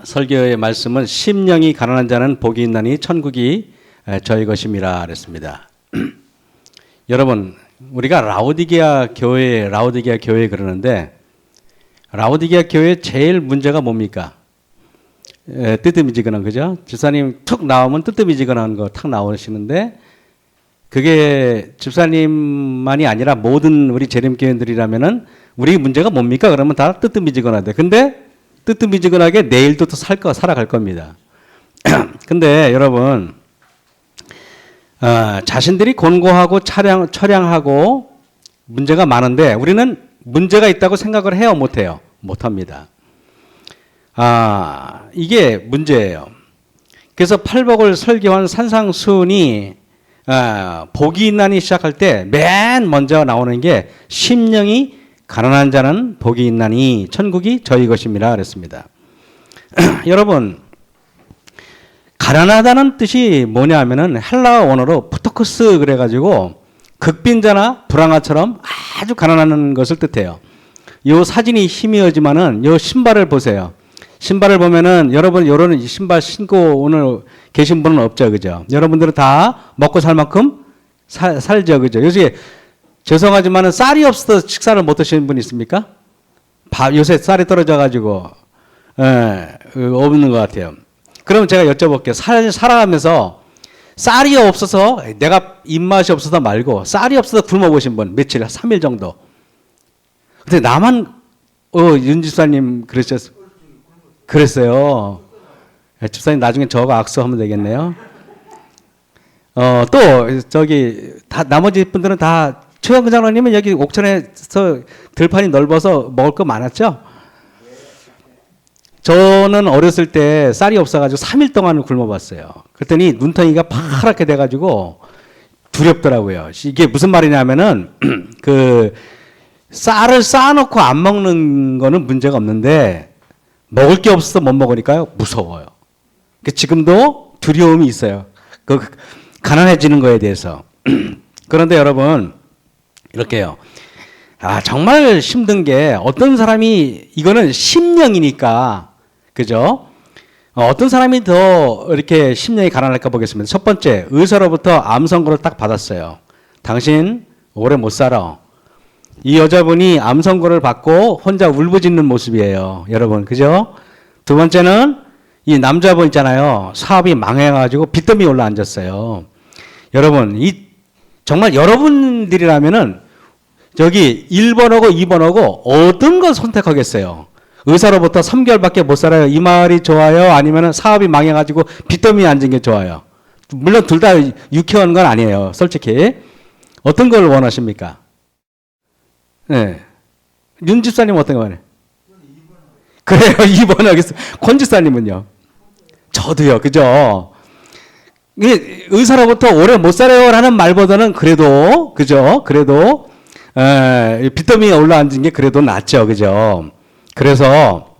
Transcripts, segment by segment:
설교의 말씀은 심령이 가난한 자는 복이 있나니 천국이 저희 것임이라 그랬습니다. 여러분, 우리가 라오디게아 교회 그러는데 라오디게아 교회 제일 문제가 뭡니까? 뜨뜻미지근한, 그죠? 집사님 툭 나오면 뜨뜻미지근한 거 탁 나오시는데 그게 집사님만이 아니라 모든 우리 재림교인들이라면은 우리 문제가 뭡니까? 그러면 다 뜨뜻미지근하대. 근데 뜨뜻미지근하게 내일도 또 살아갈 겁니다. 근데 여러분, 자신들이 권고하고 처량하고 문제가 많은데 우리는 문제가 있다고 생각을 해요, 못해요? 못합니다. 이게 문제예요. 그래서 팔복을 설교한 산상수훈이 복이 있나니 시작할 때 맨 먼저 나오는 게 심령이 가난한 자는 복이 있나니 천국이 저희 것입니다 그랬습니다. 여러분, 가난하다는 뜻이 뭐냐 하면은 헬라어 원어로 푸토크스 그래가지고 극빈자나 불황아처럼 아주 가난한 것을 뜻해요. 요 사진이 희미하지만은 요 신발을 보세요. 신발을 보면은 여러분 요런 신발 신고 오늘 계신 분은 없죠, 그죠? 여러분들은 다 먹고 살 만큼 살죠, 그죠? 요새 죄송하지만은 쌀이 없어서 식사를 못 드시는 분 있습니까? 요새 쌀이 떨어져가지고 없는 것 같아요. 그럼 제가 여쭤볼게요. 살아가면서 쌀이 없어서 내가 입맛이 없어서 말고 쌀이 없어서 굶어보신 분 며칠, 3일 정도. 근데 나만 윤 집사님 그랬어요. 집사님 나중에 저하고 악수하면 되겠네요. 또 저기 다 나머지 분들은 다 최영근 장로님은 여기 옥천에서 들판이 넓어서 먹을 거 많았죠? 저는 어렸을 때 쌀이 없어가지고 3일 동안 굶어봤어요. 그랬더니 눈덩이가 파랗게 돼가지고 두렵더라고요. 이게 무슨 말이냐면은 그 쌀을 쌓아놓고 안 먹는 거는 문제가 없는데 먹을 게 없어서 못 먹으니까요 무서워요. 지금도 두려움이 있어요. 그 가난해지는 거에 대해서. 그런데 여러분 이렇게요. 정말 힘든 게 어떤 사람이 이거는 심령이니까 그죠? 어떤 사람이 더 이렇게 심령이 가난할까 보겠습니다. 첫 번째, 의사로부터 암 선고를 딱 받았어요. 당신 오래 못 살아. 이 여자분이 암 선고를 받고 혼자 울부짖는 모습이에요. 여러분, 그죠? 두 번째는 이 남자분 있잖아요. 사업이 망해가지고 빚더미 올라앉았어요. 여러분, 정말 여러분들이라면은 저기 1번하고 2번하고 어떤 걸 선택하겠어요? 의사로부터 3개월밖에 못 살아요. 이 말이 좋아요? 아니면 사업이 망해가지고 빚더미에 앉은 게 좋아요? 물론 둘 다 유쾌한 건 아니에요. 솔직히. 어떤 걸 원하십니까? 네. 윤 집사님 어떤 거 원해요? 그래요. 2번 하겠습니다. 권 집사님은요? 저도요. 그죠? 의사로부터 오래 못 살아요 라는 말보다는 그래도 그죠? 그래도 빚더미에 올라앉은 게 그래도 낫죠. 그죠? 그래서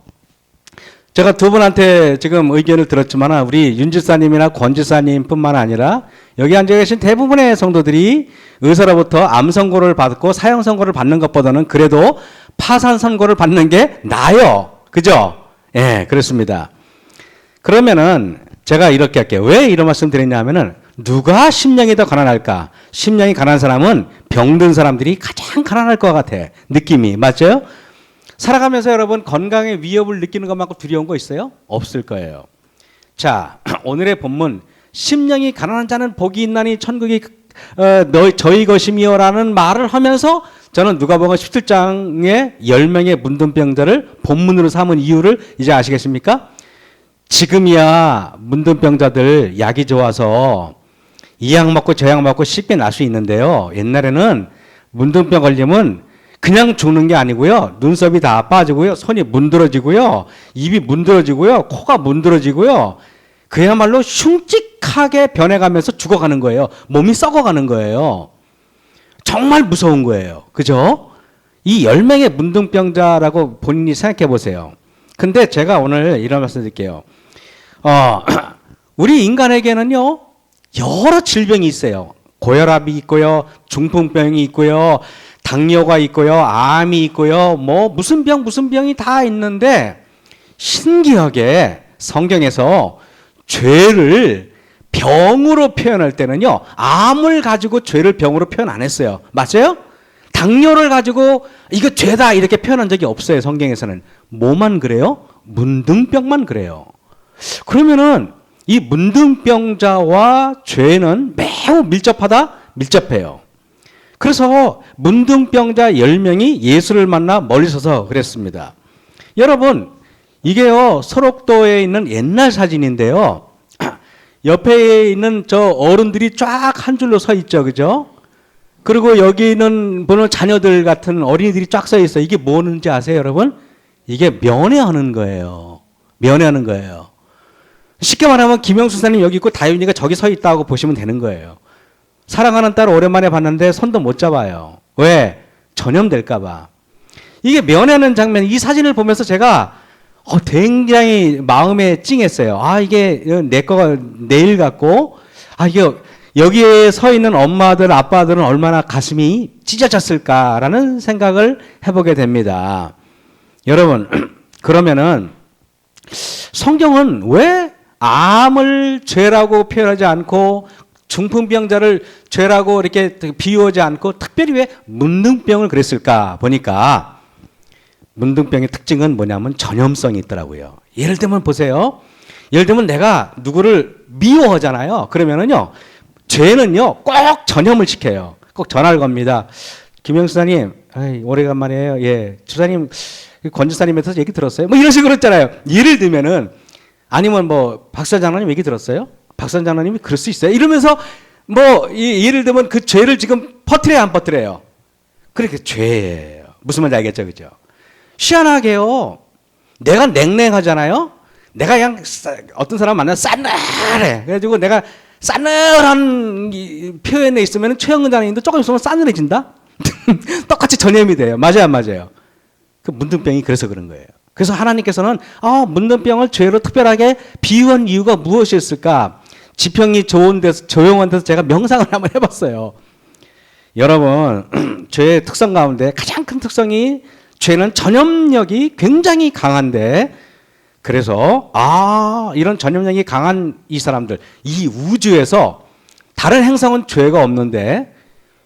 제가 두 분한테 지금 의견을 들었지만 우리 윤 집사님이나 권 집사님 뿐만 아니라 여기 앉아 계신 대부분의 성도들이 의사로부터 암 선고를 받고 사형 선고를 받는 것보다는 그래도 파산 선고를 받는 게 나아요. 그죠? 예, 그렇습니다. 그러면은 제가 이렇게 할게요. 왜 이런 말씀 드리냐면은 누가 심령이 더 가난할까? 심령이 가난한 사람은 병든 사람들이 가장 가난할 것 같아. 느낌이. 맞죠? 살아가면서 여러분 건강의 위협을 느끼는 것만큼 두려운 거 있어요? 없을 거예요. 자, 오늘의 본문 심령이 가난한 자는 복이 있나니 천국이 저희 것이며 라는 말을 하면서 저는 누가복음 17장의 10명의 문둥병자를 본문으로 삼은 이유를 이제 아시겠습니까? 지금이야 문둥병자들 약이 좋아서 이 약 먹고 저 약 먹고 쉽게 날 수 있는데요. 옛날에는 문둥병 걸리면 그냥 죽는 게 아니고요. 눈썹이 다 빠지고요. 손이 문드러지고요. 입이 문드러지고요. 코가 문드러지고요. 그야말로 흉측하게 변해가면서 죽어가는 거예요. 몸이 썩어가는 거예요. 정말 무서운 거예요. 그죠? 이 10명의 문둥병자라고 본인이 생각해 보세요. 근데 제가 오늘 이런 말씀 드릴게요. 우리 인간에게는요, 여러 질병이 있어요. 고혈압이 있고요, 중풍병이 있고요, 당뇨가 있고요, 암이 있고요, 무슨 병이 다 있는데 신기하게 성경에서 죄를 병으로 표현할 때는요, 암을 가지고 죄를 병으로 표현 안 했어요. 맞아요? 당뇨를 가지고 이거 죄다 이렇게 표현한 적이 없어요. 성경에서는. 뭐만 그래요? 문둥병만 그래요. 그러면은 이 문둥병자와 죄는 매우 밀접하다? 밀접해요. 그래서 문둥병자 10명이 예수를 만나 멀리 서서 그랬습니다. 여러분, 이게요, 설옥도에 있는 옛날 사진인데요. 옆에 있는 저 어른들이 쫙 한 줄로 서 있죠. 그죠? 그리고 여기는 보는 자녀들 같은 어린이들이 쫙 서 있어요. 이게 뭐는지 아세요, 여러분? 이게 면회하는 거예요. 면회하는 거예요. 쉽게 말하면 김영수 사님 여기 있고 다윤이가 저기 서 있다고 보시면 되는 거예요. 사랑하는 딸 오랜만에 봤는데 손도 못 잡아요. 왜? 전염될까봐. 이게 면회하는 장면, 이 사진을 보면서 제가 굉장히 마음에 찡했어요. 아, 이게 내 거가 내일 같고, 아, 이게 여기에 서 있는 엄마들, 아빠들은 얼마나 가슴이 찢어졌을까라는 생각을 해보게 됩니다. 여러분, 그러면은 성경은 왜 암을 죄라고 표현하지 않고 중풍병자를 죄라고 이렇게 비유하지 않고 특별히 왜 문둥병을 그랬을까 보니까 문둥병의 특징은 뭐냐면 전염성이 있더라고요. 예를 들면 보세요. 예를 들면 내가 누구를 미워하잖아요. 그러면은요, 죄는요, 꼭 전염을 시켜요. 꼭 전화를 겁니다. 김영수사님, 오래간만이에요. 예. 주사님, 권지사님에서 얘기 들었어요? 뭐 이런 식으로 했잖아요. 예를 들면은, 아니면 뭐, 박사 장로님 얘기 들었어요? 박사 장로님이 그럴 수 있어요? 이러면서, 뭐, 예를 들면 그 죄를 지금 퍼뜨려야 안 퍼뜨려요? 그렇게 죄예요. 무슨 말인지 알겠죠? 그죠? 희한하게요. 내가 냉랭하잖아요? 내가 그냥 어떤 사람 만나면 싸늘해. 그래가지고 내가 싸늘한 표현에 있으면 최영근 장님도 조금 있으면 싸늘해진다? 똑같이 전염이 돼요. 맞아요, 안 맞아요? 그 문둥병이 그래서 그런 거예요. 그래서 하나님께서는 문둥병을 죄로 특별하게 비유한 이유가 무엇이었을까? 지평이 좋은 데서, 조용한 데서 제가 명상을 한번 해봤어요. 여러분, 죄의 특성 가운데 가장 큰 특성이 죄는 전염력이 굉장히 강한데, 그래서 이런 전염력이 강한 이 사람들, 이 우주에서 다른 행성은 죄가 없는데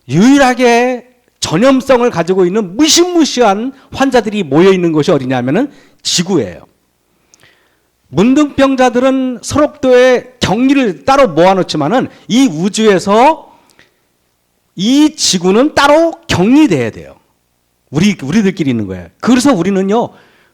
유일하게 전염성을 가지고 있는 무시무시한 환자들이 모여 있는 곳이 어디냐면은 지구예요. 문둥병자들은 설옥도에 격리를 따로 모아놓지만은 이 우주에서 이 지구는 따로 격리돼야 돼요. 우리들끼리 있는 거예요. 그래서 우리는요,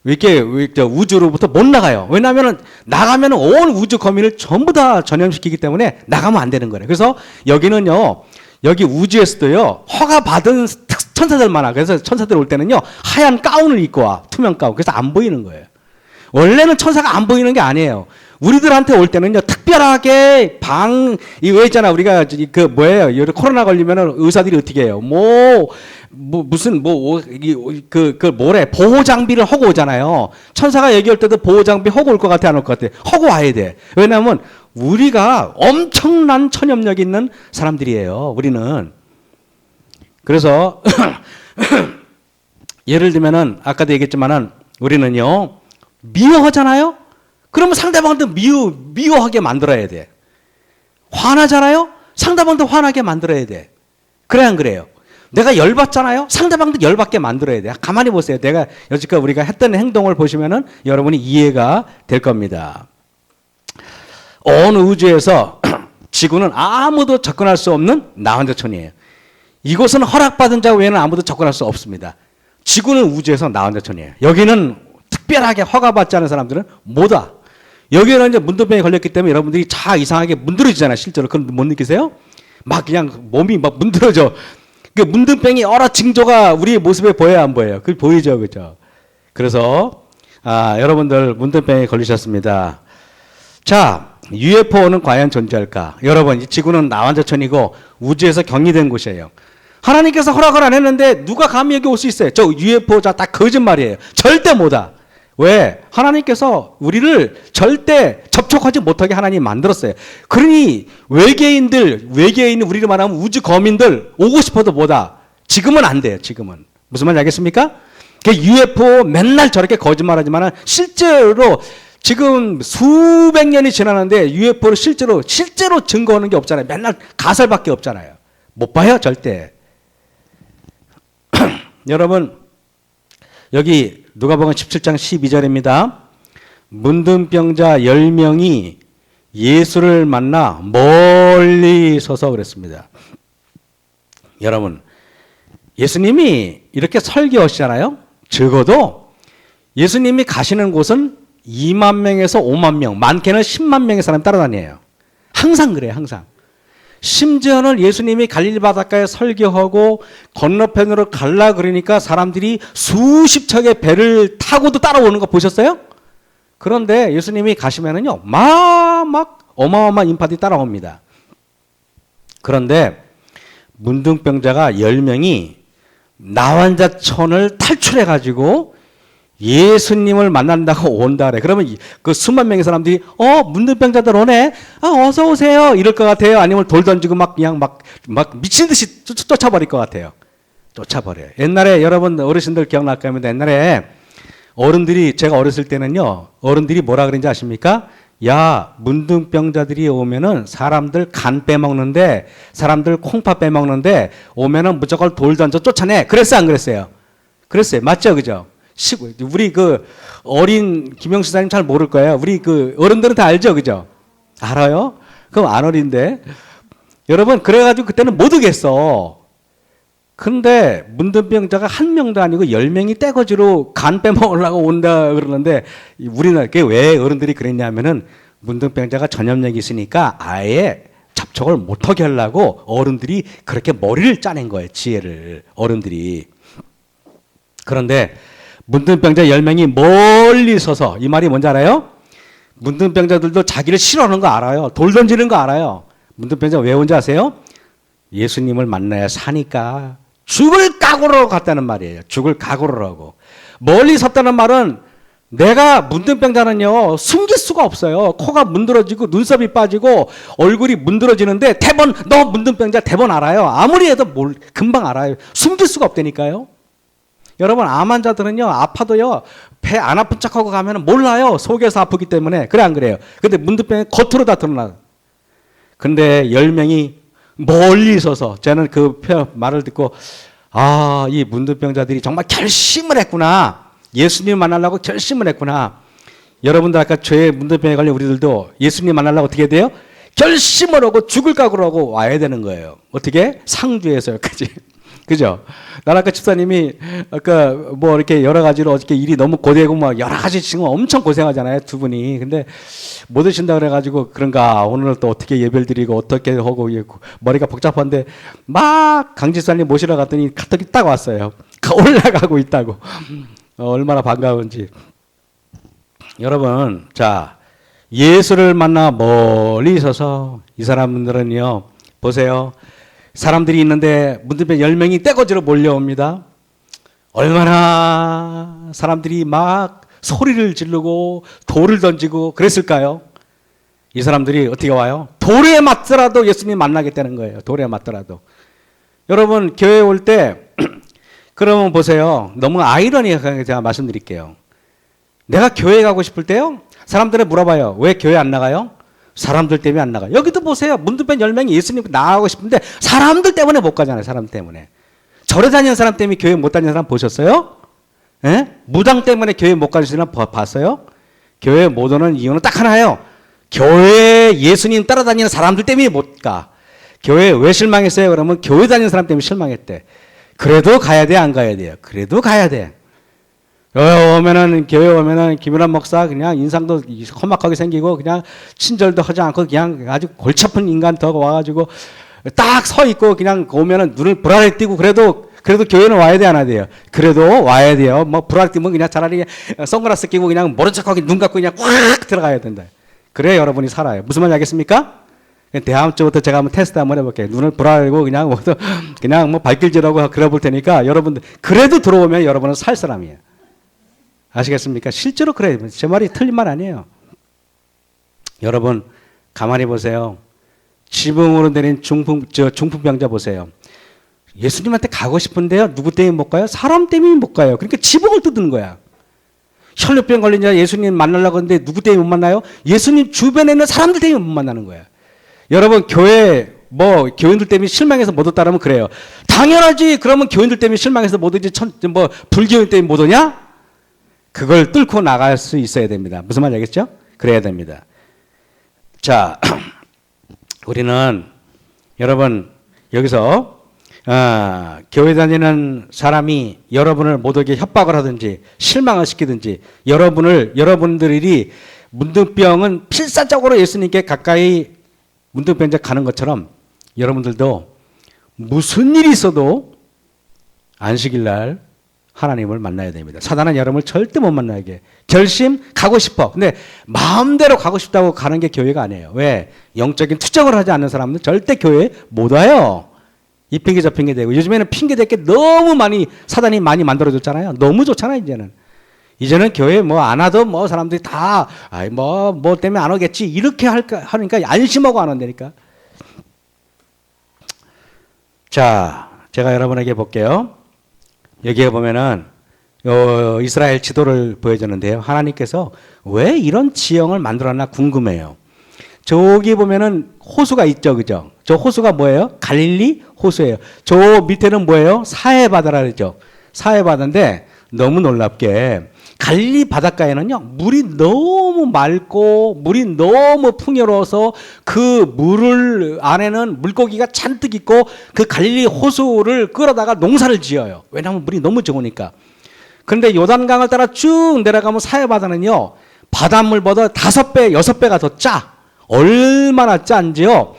이렇게 우주로부터 못 나가요. 왜냐하면 나가면 온 우주 거민을 전부 다 전염시키기 때문에 나가면 안 되는 거예요. 그래서 여기는요, 여기 우주에서도요, 허가 받은 천사들만 와. 그래서 천사들 올 때는요, 하얀 가운을 입고 와. 투명 가운. 그래서 안 보이는 거예요. 원래는 천사가 안 보이는 게 아니에요. 우리들한테 올 때는요, 특별하게 왜 있잖아. 우리가 뭐예요. 코로나 걸리면은 의사들이 어떻게 해요? 뭐래. 보호장비를 하고 오잖아요. 천사가 얘기할 때도 보호장비 하고 올 것 같아, 안 올 것 같아? 하고 와야 돼. 왜냐하면 우리가 엄청난 천염력 있는 사람들이에요. 우리는. 그래서, 예를 들면은, 아까도 얘기했지만은, 우리는요, 미워하잖아요? 그러면 상대방도 미워하게 만들어야 돼. 화나잖아요? 상대방도 화나게 만들어야 돼. 그래, 안 그래요? 내가 열받잖아요? 상대방도 열받게 만들어야 돼. 가만히 보세요. 내가 여지껏 우리가 했던 행동을 보시면은 여러분이 이해가 될 겁니다. 온 우주에서 지구는 아무도 접근할 수 없는 나혼자촌이에요. 이곳은 허락받은 자 외에는 아무도 접근할 수 없습니다. 지구는 우주에서 나혼자촌이에요. 여기는 특별하게 허가받지 않은 사람들은 못 와. 여기는 이제 문둥병에 걸렸기 때문에 여러분들이 이상하게 문드러지잖아요. 실제로. 그건 못 느끼세요? 막 그냥 몸이 막 문드러져. 그 문둥병이 여러 징조가 우리의 모습에 보여야 안 보여요? 그 보이죠, 그죠? 그래서 여러분들 문둥병에 걸리셨습니다. 자, UFO는 과연 존재할까? 여러분, 이 지구는 나환자촌이고 우주에서 격리된 곳이에요. 하나님께서 허락을 안 했는데 누가 감히 여기 올 수 있어요? 저 UFO 다 거짓말이에요. 절대 못 와. 왜? 하나님께서 우리를 절대 접촉하지 못하게 하나님 만들었어요. 그러니 외계인 우리를 말하면 우주 거민들 오고 싶어도 못 와. 지금은 안 돼요. 지금은. 무슨 말인지 알겠습니까? 그 UFO 맨날 저렇게 거짓말하지만 실제로 지금 수백 년이 지났는데 UFO를 실제로 증거하는 게 없잖아요. 맨날 가설밖에 없잖아요. 못 봐요, 절대. 여러분, 여기 누가복음 17장 12절입니다. 문둥병자 10명이 예수를 만나 멀리 서서 그랬습니다. 여러분, 예수님이 이렇게 설교하시잖아요. 적어도 예수님이 가시는 곳은 2만 명에서 5만 명, 많게는 10만 명의 사람이 따라다녀요. 항상 그래요, 항상. 심지어는 예수님이 갈릴리 바닷가에 설교하고 건너편으로 갈라 그러니까 사람들이 수십 척의 배를 타고도 따라오는 거 보셨어요? 그런데 예수님이 가시면은요, 막 어마어마한 인파들이 따라옵니다. 그런데 문둥병자가 10명이 나환자촌을 탈출해가지고 예수님을 만난다고 온다 그래. 그러면 그 수만 명의 사람들이 문둥병자들 오네. 어서 오세요. 이럴 것 같아요. 아니면 돌 던지고 막 미친 듯이 쫓아버릴 것 같아요. 쫓아버려요. 옛날에 여러분 어르신들 기억날 겁니다. 옛날에 어른들이 제가 어렸을 때는요. 어른들이 뭐라 그랬는지 아십니까? 야, 문둥병자들이 오면은 사람들 간 빼먹는데 사람들 콩팥 빼먹는데 오면은 무조건 돌 던져 쫓아내. 그랬어요, 안 그랬어요? 그랬어요. 맞죠, 그죠? 우리 그 어린 김영수 사님 잘 모를 거예요. 우리 그 어른들은 다 알죠, 그죠? 알아요? 그럼 안 어린데. 여러분, 그래가지고 그때는 못 오겠어. 근데 문둥병자가 한 명도 아니고 10명이 떼거지로 간 빼먹으려고 온다 그러는데 우리나라 왜 어른들이 그랬냐면은 문둥병자가 전염력이 있으니까 아예 접촉을 못하게 하려고 어른들이 그렇게 머리를 짜낸 거예요. 지혜를 어른들이. 그런데 문둥병자 10명이 멀리 서서 이 말이 뭔지 알아요? 문둥병자들도 자기를 싫어하는 거 알아요. 돌 던지는 거 알아요. 문둥병자 왜 온지 아세요? 예수님을 만나야 사니까 죽을 각오로 갔다는 말이에요. 죽을 각오로 하고. 멀리 섰다는 말은 내가 문둥병자는요 숨길 수가 없어요. 코가 문드러지고 눈썹이 빠지고 얼굴이 문드러지는데 대번 너 문둥병자 대번 알아요. 아무리 해도 금방 알아요. 숨길 수가 없다니까요. 여러분 암 환자들은요 아파도요 배 안 아픈 척하고 가면 몰라요. 속에서 아프기 때문에. 그래 안 그래요? 근데 문둥병이 겉으로 다 드러나. 근데 10명이 멀리 서서 저는 그 말을 듣고 이 문둥병자들이 정말 결심을 했구나. 예수님 만나려고 결심을 했구나. 여러분들 아까 죄의 문둥병에 걸린 우리들도 예수님 만나려고 어떻게 해야 돼요? 결심을 하고 죽을 각오로 하고 와야 되는 거예요. 어떻게? 상주에서 여기까지. 그죠? 나라카 집사님이 아까 뭐 이렇게 여러 가지로 어저께 일이 너무 고되고 막 여러 가지 지금 엄청 고생하잖아요. 두 분이. 근데 못 오신다 그래가지고 그런가 오늘 또 어떻게 예배를 드리고 어떻게 하고 머리가 복잡한데 막 강집사님 모시러 갔더니 카톡이 딱 왔어요. 올라가고 있다고. 얼마나 반가운지. 여러분, 자, 예수를 만나 멀리 서서 이 사람들은요, 보세요. 사람들이 있는데 문둥병 10명이 떼거지로 몰려옵니다. 얼마나 사람들이 막 소리를 지르고 돌을 던지고 그랬을까요? 이 사람들이 어떻게 와요? 돌에 맞더라도 예수님 만나겠다는 거예요. 돌에 맞더라도. 여러분 교회 올 때 그러면 보세요. 너무 아이러니하게 제가 말씀드릴게요. 내가 교회 가고 싶을 때요. 사람들이 물어봐요. 왜 교회 안 나가요? 사람들 때문에 안 나가요. 여기도 보세요. 문둥병 10명이 예수님 나가고 싶은데 사람들 때문에 못 가잖아요. 사람 때문에. 절에 다니는 사람 때문에 교회 못 다니는 사람 보셨어요? 예? 무당 때문에 교회 못 가는 사람 봤어요? 교회 못 오는 이유는 딱 하나예요. 교회 예수님 따라다니는 사람들 때문에 못 가. 교회 왜 실망했어요? 그러면 교회 다니는 사람 때문에 실망했대. 그래도 가야 돼, 안 가야 돼요? 그래도 가야 돼. 교회 오면은 김일환 목사 그냥 인상도 험악하게 생기고 그냥 친절도 하지 않고 그냥 아주 골치 아픈 인간 더 와가지고 딱 서 있고 그냥 오면은 눈을 불안해 띄고 그래도 교회는 와야 돼, 안 와야 돼요? 그래도 와야 돼요. 뭐 불안해 띄면 그냥 차라리 선글라스 끼고 그냥 모른 척하고 눈 감고 그냥 꽉 들어가야 된다. 그래야 여러분이 살아요. 무슨 말인지 알겠습니까? 다음 주부터 제가 한번 테스트 한번 해볼게요. 눈을 불안하고 그냥 뭐 발길질하고 그래 볼 테니까 여러분들 그래도 들어오면 여러분은 살 사람이에요. 아시겠습니까? 실제로 그래요. 제 말이 틀린 말 아니에요. 여러분 가만히 보세요. 지붕으로 내린 중풍병자 보세요. 예수님한테 가고 싶은데요. 누구 때문에 못 가요? 사람 때문에 못 가요. 그러니까 지붕을 뜯는 거야. 혈류병 걸린 자 예수님 만나려고 하는데 누구 때문에 못 만나요? 예수님 주변에 있는 사람들 때문에 못 만나는 거야. 여러분 교회 교인들 때문에 실망해서 못 왔다라면 그래요. 당연하지. 그러면 교인들 때문에 실망해서 못 오지 불교인 때문에 못 오냐? 그걸 뚫고 나갈 수 있어야 됩니다. 무슨 말인지 알겠죠? 그래야 됩니다. 자, 우리는 여러분 여기서 교회 다니는 사람이 여러분을 못 오게 협박을 하든지 실망을 시키든지 여러분들이 문둥병은 필사적으로 예수님께 가까이 문둥병자 가는 것처럼 여러분들도 무슨 일이 있어도 안식일 날 하나님을 만나야 됩니다. 사단은 여러분을 절대 못 만나게 결심 가고 싶어. 근데 마음대로 가고 싶다고 가는 게 교회가 아니에요. 왜? 영적인 투정을 하지 않는 사람은 절대 교회에 못 와요. 이 핑계 저 핑계 대고 요즘에는 핑계 댈 게 너무 많이 사단이 많이 만들어줬잖아요. 너무 좋잖아요. 이제는 교회 안 와도 사람들이 다 뭐 때문에 안 오겠지 이렇게 하니까 안심하고 안 온다니까. 자, 제가 여러분에게 볼게요. 여기에 보면은 이스라엘 지도를 보여주는데요. 하나님께서 왜 이런 지형을 만들었나 궁금해요. 저기 보면은 호수가 있죠, 그죠? 저 호수가 뭐예요? 갈릴리 호수예요. 저 밑에는 뭐예요? 사해 바다라 그러죠. 사해 바다인데 너무 놀랍게 갈릴리 바닷가에는요 물이 너무 맑고 물이 너무 풍요로워서 그 물을 안에는 물고기가 잔뜩 있고 그 갈릴리 호수를 끌어다가 농사를 지어요. 왜냐하면 물이 너무 좋으니까. 그런데 요단강을 따라 쭉 내려가면 사해 바다는요 바닷물보다 5배, 6배가 더 짜. 얼마나 짠지요?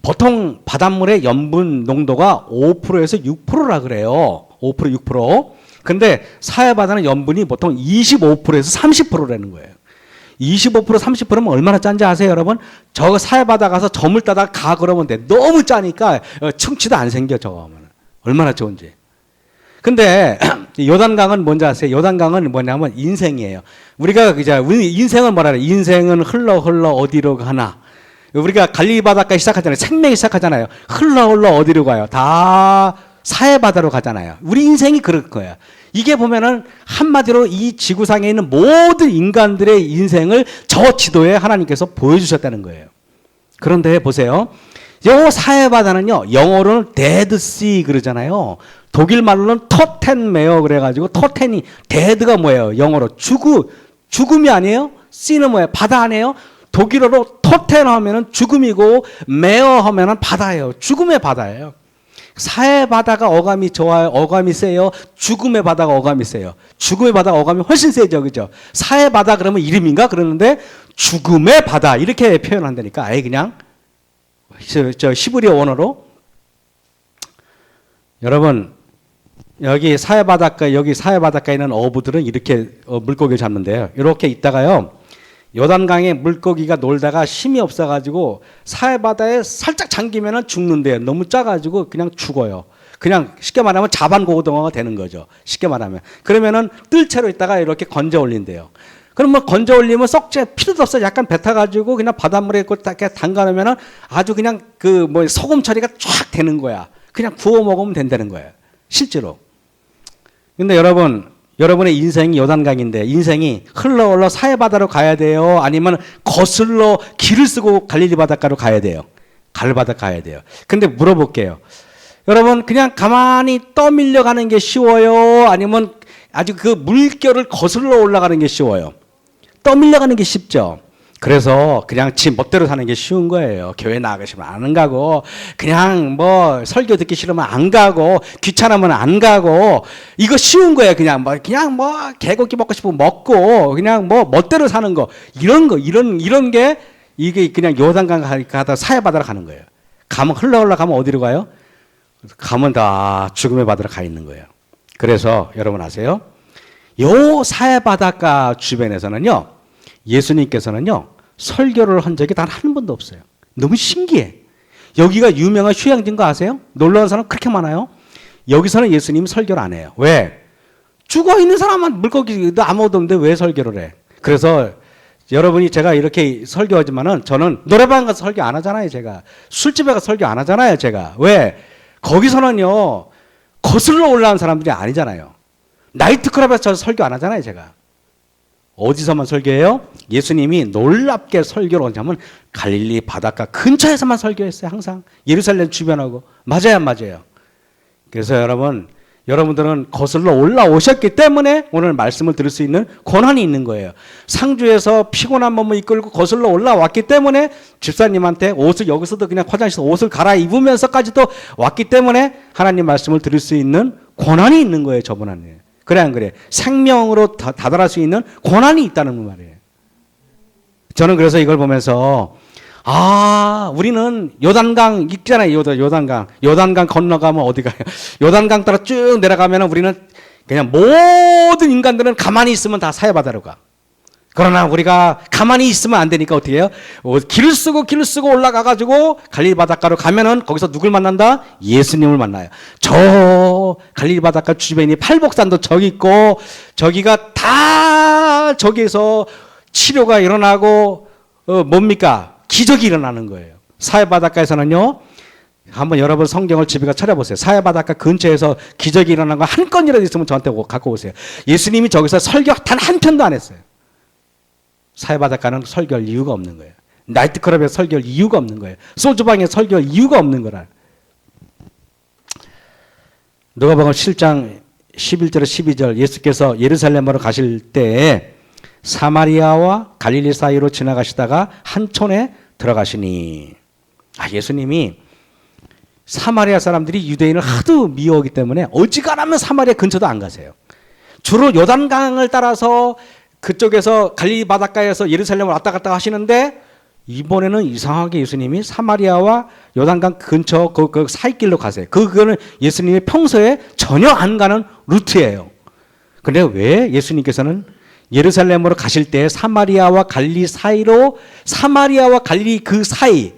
보통 바닷물의 염분 농도가 5%에서 6%라 그래요. 5%, 6%. 근데 사해 바다는 염분이 보통 25%에서 30%라는 거예요. 25%, 30%면 얼마나 짠지 아세요, 여러분? 저 사해 바다 가서 저물 따다가 가 그러면 돼. 너무 짜니까 충치도 안 생겨, 저거 하면. 얼마나 좋은지. 근데 요단강은 뭔지 아세요? 요단강은 뭐냐면 인생이에요. 우리가 인생은 뭐라 그래요? 인생은 흘러 어디로 가나. 우리가 갈릴리 바닷가 시작하잖아요. 생명이 시작하잖아요. 흘러 어디로 가요? 다 사해 바다로 가잖아요. 우리 인생이 그럴 거예요. 이게 보면은 한마디로 이 지구상에 있는 모든 인간들의 인생을 저 지도에 하나님께서 보여주셨다는 거예요. 그런데 보세요. 요 사해 바다는요, 영어로는 데드씨 그러잖아요. 독일 말로는 토텐메어 그래가지고 토텐이 데드가 뭐예요? 영어로 죽음이 아니에요? 씨는 뭐예요? 바다 아니에요? 독일어로 토텐 하면은 죽음이고 메어 하면은 바다예요. 죽음의 바다예요. 사해 바다가 어감이 좋아요. 어감이 세요. 죽음의 바다가 어감이 세요. 죽음의 바다가 어감이 훨씬 세죠, 그죠? 사해 바다 그러면 이름인가 그러는데 죽음의 바다 이렇게 표현한다니까. 아예 그냥 저 히브리어 원어로. 여러분 여기 사해 바닷가에 있는 어부들은 이렇게 물고기를 잡는데요. 이렇게 있다가요. 요단강에 물고기가 놀다가 힘이 없어가지고 사해 바다에 살짝 잠기면은 죽는데요. 너무 짜가지고 그냥 죽어요. 그냥 쉽게 말하면 자반고등어가 되는 거죠. 쉽게 말하면. 그러면은 뜰채로 있다가 이렇게 건져 올린대요. 그럼 건져 올리면 썩지 필요도 없어. 약간 뱉어가지고 그냥 바닷물에 이렇게 담가놓으면은 아주 그냥 소금 처리가 쫙 되는 거야. 그냥 구워 먹으면 된다는 거예요. 실제로. 근데 여러분의 인생이 요단강인데 인생이 흘러 사해 바다로 가야 돼요? 아니면 거슬러 길을 쓰고 갈릴리 바닷가로 가야 돼요? 갈바다 가야 돼요. 근데 물어볼게요. 여러분 그냥 가만히 떠밀려 가는 게 쉬워요? 아니면 아주 그 물결을 거슬러 올라가는 게 쉬워요? 떠밀려 가는 게 쉽죠. 그래서 그냥 지 멋대로 사는 게 쉬운 거예요. 교회 나가시면 안 가고 그냥 설교 듣기 싫으면 안 가고 귀찮으면 안 가고 이거 쉬운 거예요. 그냥 개고기 먹고 싶으면 먹고 그냥 멋대로 사는 거 이런 게 이게 그냥 요단강 가다 사해 바다로 가는 거예요. 가면 흘러 가면 어디로 가요? 가면 다 죽음의 바다로 가 있는 거예요. 그래서 여러분 아세요? 요 사해 바닷가 주변에서는요. 예수님께서는요. 설교를 한 적이 단 한 번도 없어요. 너무 신기해. 여기가 유명한 휴양지인 거 아세요? 놀러온 사람 그렇게 많아요. 여기서는 예수님이 설교를 안 해요. 왜? 죽어있는 사람만 물고기도 아무것도 없는데 왜 설교를 해? 그래서 여러분이 제가 이렇게 설교하지만은 저는 노래방 가서 설교 안 하잖아요. 제가 술집에 가서 설교 안 하잖아요. 제가 왜? 거기서는요, 거슬러 올라온 사람들이 아니잖아요. 나이트클럽에서 저 설교 안 하잖아요, 제가. 어디서만 설교해요? 예수님이 놀랍게 설교를 하냐면 갈릴리 바닷가 근처에서만 설교했어요. 항상 예루살렘 주변하고. 맞아요, 안 맞아요? 그래서 여러분들은 거슬러 올라오셨기 때문에 오늘 말씀을 들을 수 있는 권한이 있는 거예요. 상주에서 피곤한 몸을 이끌고 거슬러 올라왔기 때문에 집사님한테 옷을 여기서도 그냥 화장실에서 옷을 갈아입으면서까지도 왔기 때문에 하나님 말씀을 들을 수 있는 권한이 있는 거예요. 저분한테. 그래 안 그래? 생명으로 다다를 수 있는 권한이 있다는 말이에요. 저는 그래서 이걸 보면서 우리는 요단강 있잖아요. 요단강 건너가면 어디 가요? 요단강 따라 쭉 내려가면 우리는 그냥 모든 인간들은 가만히 있으면 다 사해바다로 가. 그러나 우리가 가만히 있으면 안 되니까 어떻게 해요? 길을 쓰고 올라가가지고 갈릴리 바닷가로 가면은 거기서 누굴 만난다? 예수님을 만나요. 저 갈릴리 바닷가 주변이 팔복산도 저기 있고 저기가 다 저기에서 치료가 일어나고 뭡니까? 기적이 일어나는 거예요. 사해바닷가에서는요. 한번 여러분 성경을 집에 가서 찾아보세요. 사해바닷가 근처에서 기적이 일어난 거 한 건이라도 있으면 저한테 갖고 오세요. 예수님이 저기서 설교 단 한 편도 안 했어요. 사해바닷가는 설교할 이유가 없는 거예요. 나이트클럽에 설교할 이유가 없는 거예요. 소주방에 설교할 이유가 없는 거라. 누가복음 7장 11절 12절 예수께서 예루살렘으로 가실 때 사마리아와 갈릴리 사이로 지나가시다가 한 촌에 들어가시니 예수님이 사마리아 사람들이 유대인을 하도 미워하기 때문에 어지간하면 사마리아 근처도 안 가세요. 주로 요단강을 따라서 그쪽에서 갈릴리 바닷가에서 예루살렘을 왔다 갔다 하시는데 이번에는 이상하게 예수님이 사마리아와 요단강 근처 그 사이길로 가세요. 그거는 예수님이 평소에 전혀 안 가는 루트예요. 근데 왜 예수님께서는 예루살렘으로 가실 때 사마리아와 갈릴리 사이로 사마리아와 갈릴리 그 사이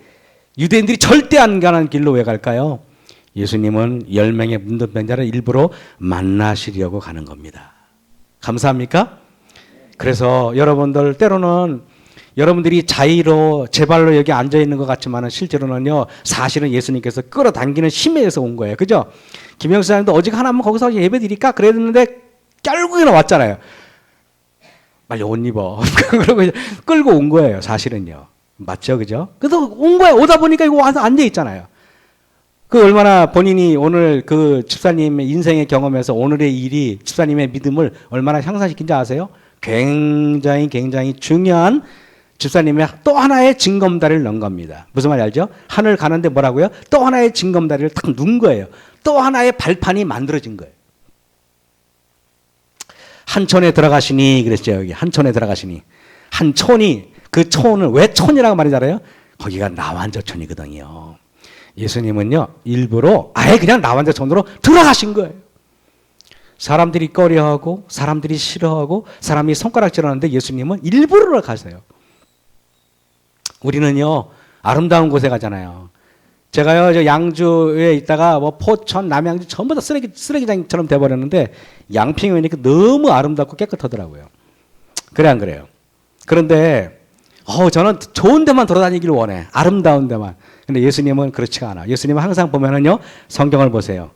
유대인들이 절대 안 가는 길로 왜 갈까요? 예수님은 10명의 문둥병자를 일부러 만나시려고 가는 겁니다. 감사합니까? 그래서 여러분들 때로는 여러분들이 자의로 제 발로 여기 앉아 있는 것 같지만 실제로는요 사실은 예수님께서 끌어당기는 힘에 의해서 온 거예요. 그죠? 김영수 사장도 어지간하면 거기서 예배 드릴까? 그랬는데 결국에는 왔잖아요. 빨리 옷 입어. 그러고 끌고 온 거예요. 사실은요. 맞죠? 그죠? 그래서 온 거야. 오다 보니까 이거 와서 앉아 있잖아요. 그 얼마나 본인이 오늘 그 집사님의 인생의 경험에서 오늘의 일이 집사님의 믿음을 얼마나 향상시킨지 아세요? 굉장히 중요한 집사님의 또 하나의 징검다리를 넣은 겁니다. 무슨 말인지 알죠? 하늘 가는데 뭐라고요? 또 하나의 징검다리를 탁 넣은 거예요. 또 하나의 발판이 만들어진 거예요. 한촌에 들어가시니 그랬죠. 여기 한촌에 들어가시니 한촌이 그 촌을 왜 촌이라고 말이잖아요. 거기가 나완저촌이거든요. 예수님은요 일부러 아예 그냥 나완저촌으로 들어가신 거예요. 사람들이 꺼려하고 사람들이 싫어하고 사람이 손가락질하는데 예수님은 일부러 가세요. 우리는요 아름다운 곳에 가잖아요. 제가요 저 양주에 있다가 뭐 포천 남양주 전부 다 쓰레기장처럼 돼버렸는데 양평에 오니까 너무 아름답고 깨끗하더라고요. 그래 안 그래요? 그런데 저는 좋은 데만 돌아다니기를 원해. 아름다운 데만. 근데 예수님은 그렇지가 않아. 예수님은 항상 보면은요 성경을 보세요.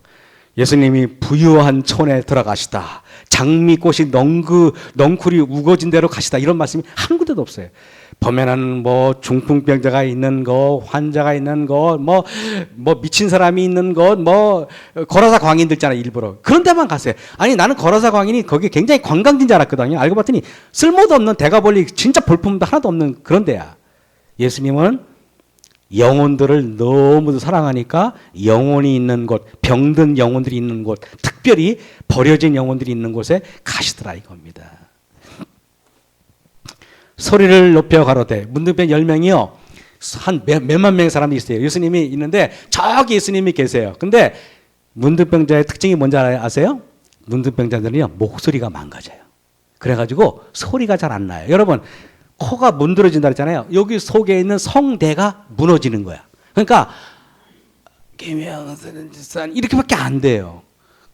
예수님이 부유한 촌에 들어가시다. 장미꽃이 넝쿨이 우거진 데로 가시다. 이런 말씀이 한 군데도 없어요. 보면은 뭐 중풍병자가 있는 거, 환자가 있는 거, 뭐 미친 사람이 있는 것, 뭐 거라사 광인들 있잖아요. 일부러 그런 데만 가세요. 아니 나는 거라사 광인이 거기 굉장히 관광지인 줄 알았거든요. 알고 봤더니 쓸모도 없는 대가벌리 진짜 볼품도 하나도 없는 그런 데야. 예수님은 영혼들을 너무도 사랑하니까 영혼이 있는 곳, 병든 영혼들이 있는 곳, 특별히 버려진 영혼들이 있는 곳에 가시더라 이겁니다. 소리를 높여 가로되 문둥병 10명이요. 한 몇만 명의 사람이 있어요. 예수님이 있는데 저기 예수님이 계세요. 근데 문둥병자의 특징이 뭔지 아세요? 문둥병자들은요 목소리가 망가져요. 그래가지고 소리가 잘 안 나요. 여러분 코가 문드러진다 그랬잖아요. 여기 속에 있는 성대가 무너지는 거야. 그러니까 김영선 이렇게밖에 안 돼요.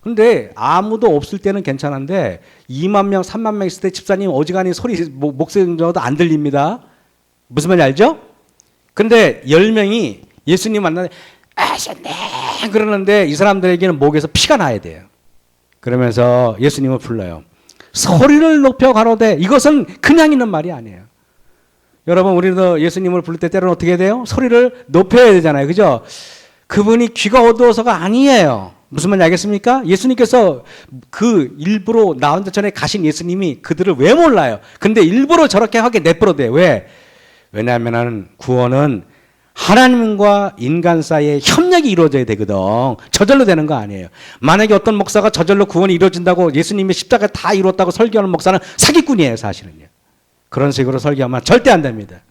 근데 아무도 없을 때는 괜찮은데 2만 명, 3만 명 있을 때 집사님 어지간히 목소리도 안 들립니다. 무슨 말인지 알죠? 근데 10명이 예수님 만나는데 예수님 그러는데 이 사람들에게는 목에서 피가 나야 돼요. 그러면서 예수님을 불러요. 소리를 높여 가로되. 이것은 그냥 있는 말이 아니에요. 여러분, 우리도 예수님을 부를 때 때로는 어떻게 돼요? 소리를 높여야 되잖아요. 그죠? 그분이 귀가 어두워서가 아니에요. 무슨 말인지 알겠습니까? 예수님께서 그 일부러 나 혼자 전에 가신 예수님이 그들을 왜 몰라요? 근데 일부러 저렇게 하게 내버려둬요. 왜? 왜냐하면 구원은 하나님과 인간 사이에 협력이 이루어져야 되거든. 저절로 되는 거 아니에요. 만약에 어떤 목사가 저절로 구원이 이루어진다고 예수님의 십자가 다 이뤘다고 설교하는 목사는 사기꾼이에요, 사실은요. 그런 식으로 설교하면 절대 안 됩니다.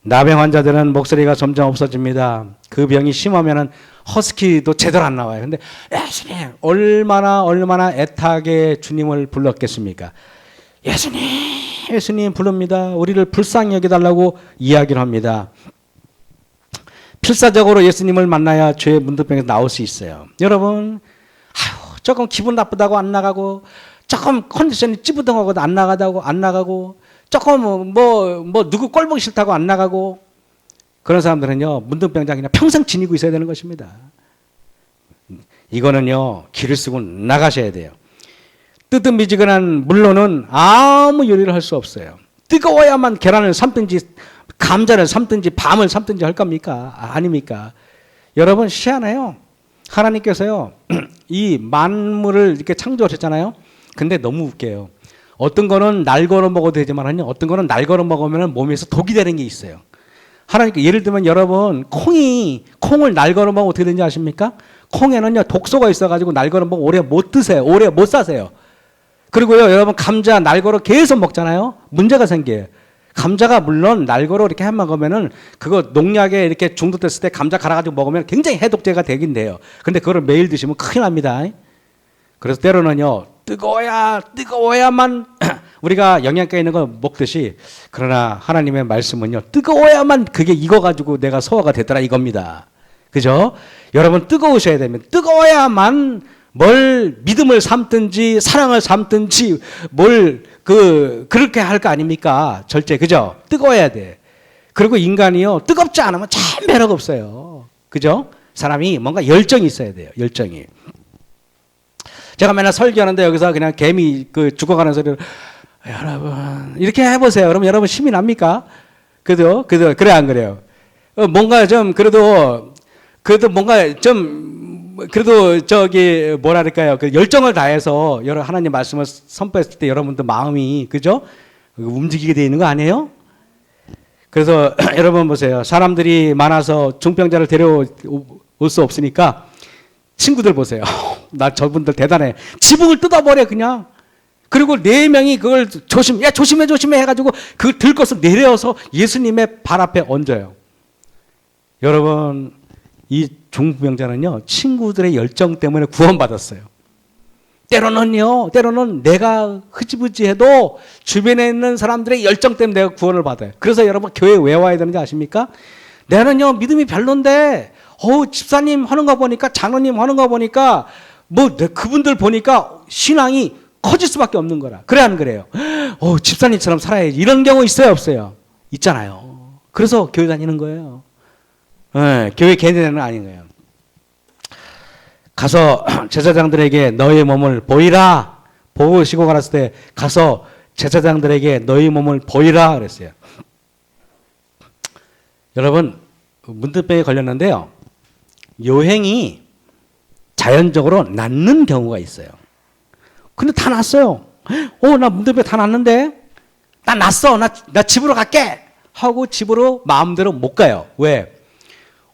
나병 환자들은 목소리가 점점 없어집니다. 그 병이 심하면은 허스키도 제대로 안 나와요. 근데 예수님 얼마나 애타게 주님을 불렀겠습니까? 예수님 부릅니다. 우리를 불쌍히 여겨달라고 이야기를 합니다. 필사적으로 예수님을 만나야 죄의 문득병에서 나올 수 있어요. 여러분, 조금 기분 나쁘다고 안 나가고, 조금 컨디션이 찌부둥하고 안 나가고, 조금 누구 꼴보기 싫다고 안 나가고, 그런 사람들은요, 문득병자 그냥 평생 지니고 있어야 되는 것입니다. 이거는요, 길을 쓰고 나가셔야 돼요. 뜨뜻미지근한 물로는 아무 요리를 할 수 없어요. 뜨거워야만 계란을 삶든지 감자를 삶든지 밤을 삶든지 할 겁니까? 아닙니까? 여러분, 희한해요. 하나님께서요, 이 만물을 이렇게 창조하셨잖아요. 근데 너무 웃겨요. 어떤 거는 날 걸어 먹어도 되지만요, 어떤 거는 날 걸어 먹으면 몸에서 독이 되는 게 있어요. 하나님께 예를 들면 여러분, 콩을 날 걸어 먹으면 어떻게 되는지 아십니까? 콩에는요, 독소가 있어가지고 날 걸어 먹으면 오래 못 드세요. 오래 못 사세요. 그리고요, 여러분, 감자 날 걸어 계속 먹잖아요. 문제가 생겨요. 감자가 물론 날 걸어 이렇게 해 먹으면은 그거 농약에 이렇게 중독됐을 때 감자 갈아가지고 먹으면 굉장히 해독제가 되긴 돼요. 근데 그거를 매일 드시면 큰일 납니다. 그래서 때로는요, 뜨거워야만 우리가 영양가 있는 거 먹듯이, 그러나 하나님의 말씀은요, 뜨거워야만 그게 익어가지고 내가 소화가 되더라 이겁니다. 그죠? 여러분, 뜨거우셔야 됩니다. 뜨거워야만 뭘 믿음을 삼든지 사랑을 삼든지 그렇게 할 거 아닙니까? 절제, 그죠? 뜨거워야 돼. 그리고 인간이요, 뜨겁지 않으면 참 매력 없어요. 그죠? 사람이 뭔가 열정이 있어야 돼요. 열정이. 제가 맨날 설교하는데 여기서 그냥 개미 죽어가는 소리를, 여러분 이렇게 해보세요. 그러면 여러분 힘이 납니까? 그래도 그래 안 그래요? 뭔가 좀 그래도 뭔가 좀 그래도 뭐랄까요? 그 열정을 다해서 하나님 말씀을 선포했을 때 여러분들 마음이, 그죠? 움직이게 되어 있는 거 아니에요? 그래서 여러분 보세요. 사람들이 많아서 중병자를 데려올 수 없으니까 친구들 보세요. 나 저분들 대단해. 지붕을 뜯어버려 그냥. 그리고 4명이 그걸 조심해 해가지고 그 들 것을 내려서 예수님의 발 앞에 얹어요. 여러분, 이 중병자는요, 친구들의 열정 때문에 구원받았어요. 때로는 내가 흐지부지해도 주변에 있는 사람들의 열정 때문에 내가 구원을 받아요. 그래서 여러분, 교회 왜 와야 되는지 아십니까? 나는요, 믿음이 별론데, 집사님 하는 거 보니까, 장로님 하는 거 보니까, 그분들 보니까 신앙이 커질 수밖에 없는 거라. 그래, 안 그래요? 집사님처럼 살아야지. 이런 경우 있어요, 없어요? 있잖아요. 그래서 교회 다니는 거예요. 네, 교회 개념은 아닌 거예요. 가서 제사장들에게 너의 몸을 보이라. 보시고 가랐을 때 가서 제사장들에게 너의 몸을 보이라 그랬어요. 여러분, 문득병에 걸렸는데요, 요행이 자연적으로 낫는 경우가 있어요. 근데 다 낫어요. 나 문득병 다 낫는데? 나 낫어. 나 집으로 갈게. 하고 집으로 마음대로 못 가요. 왜?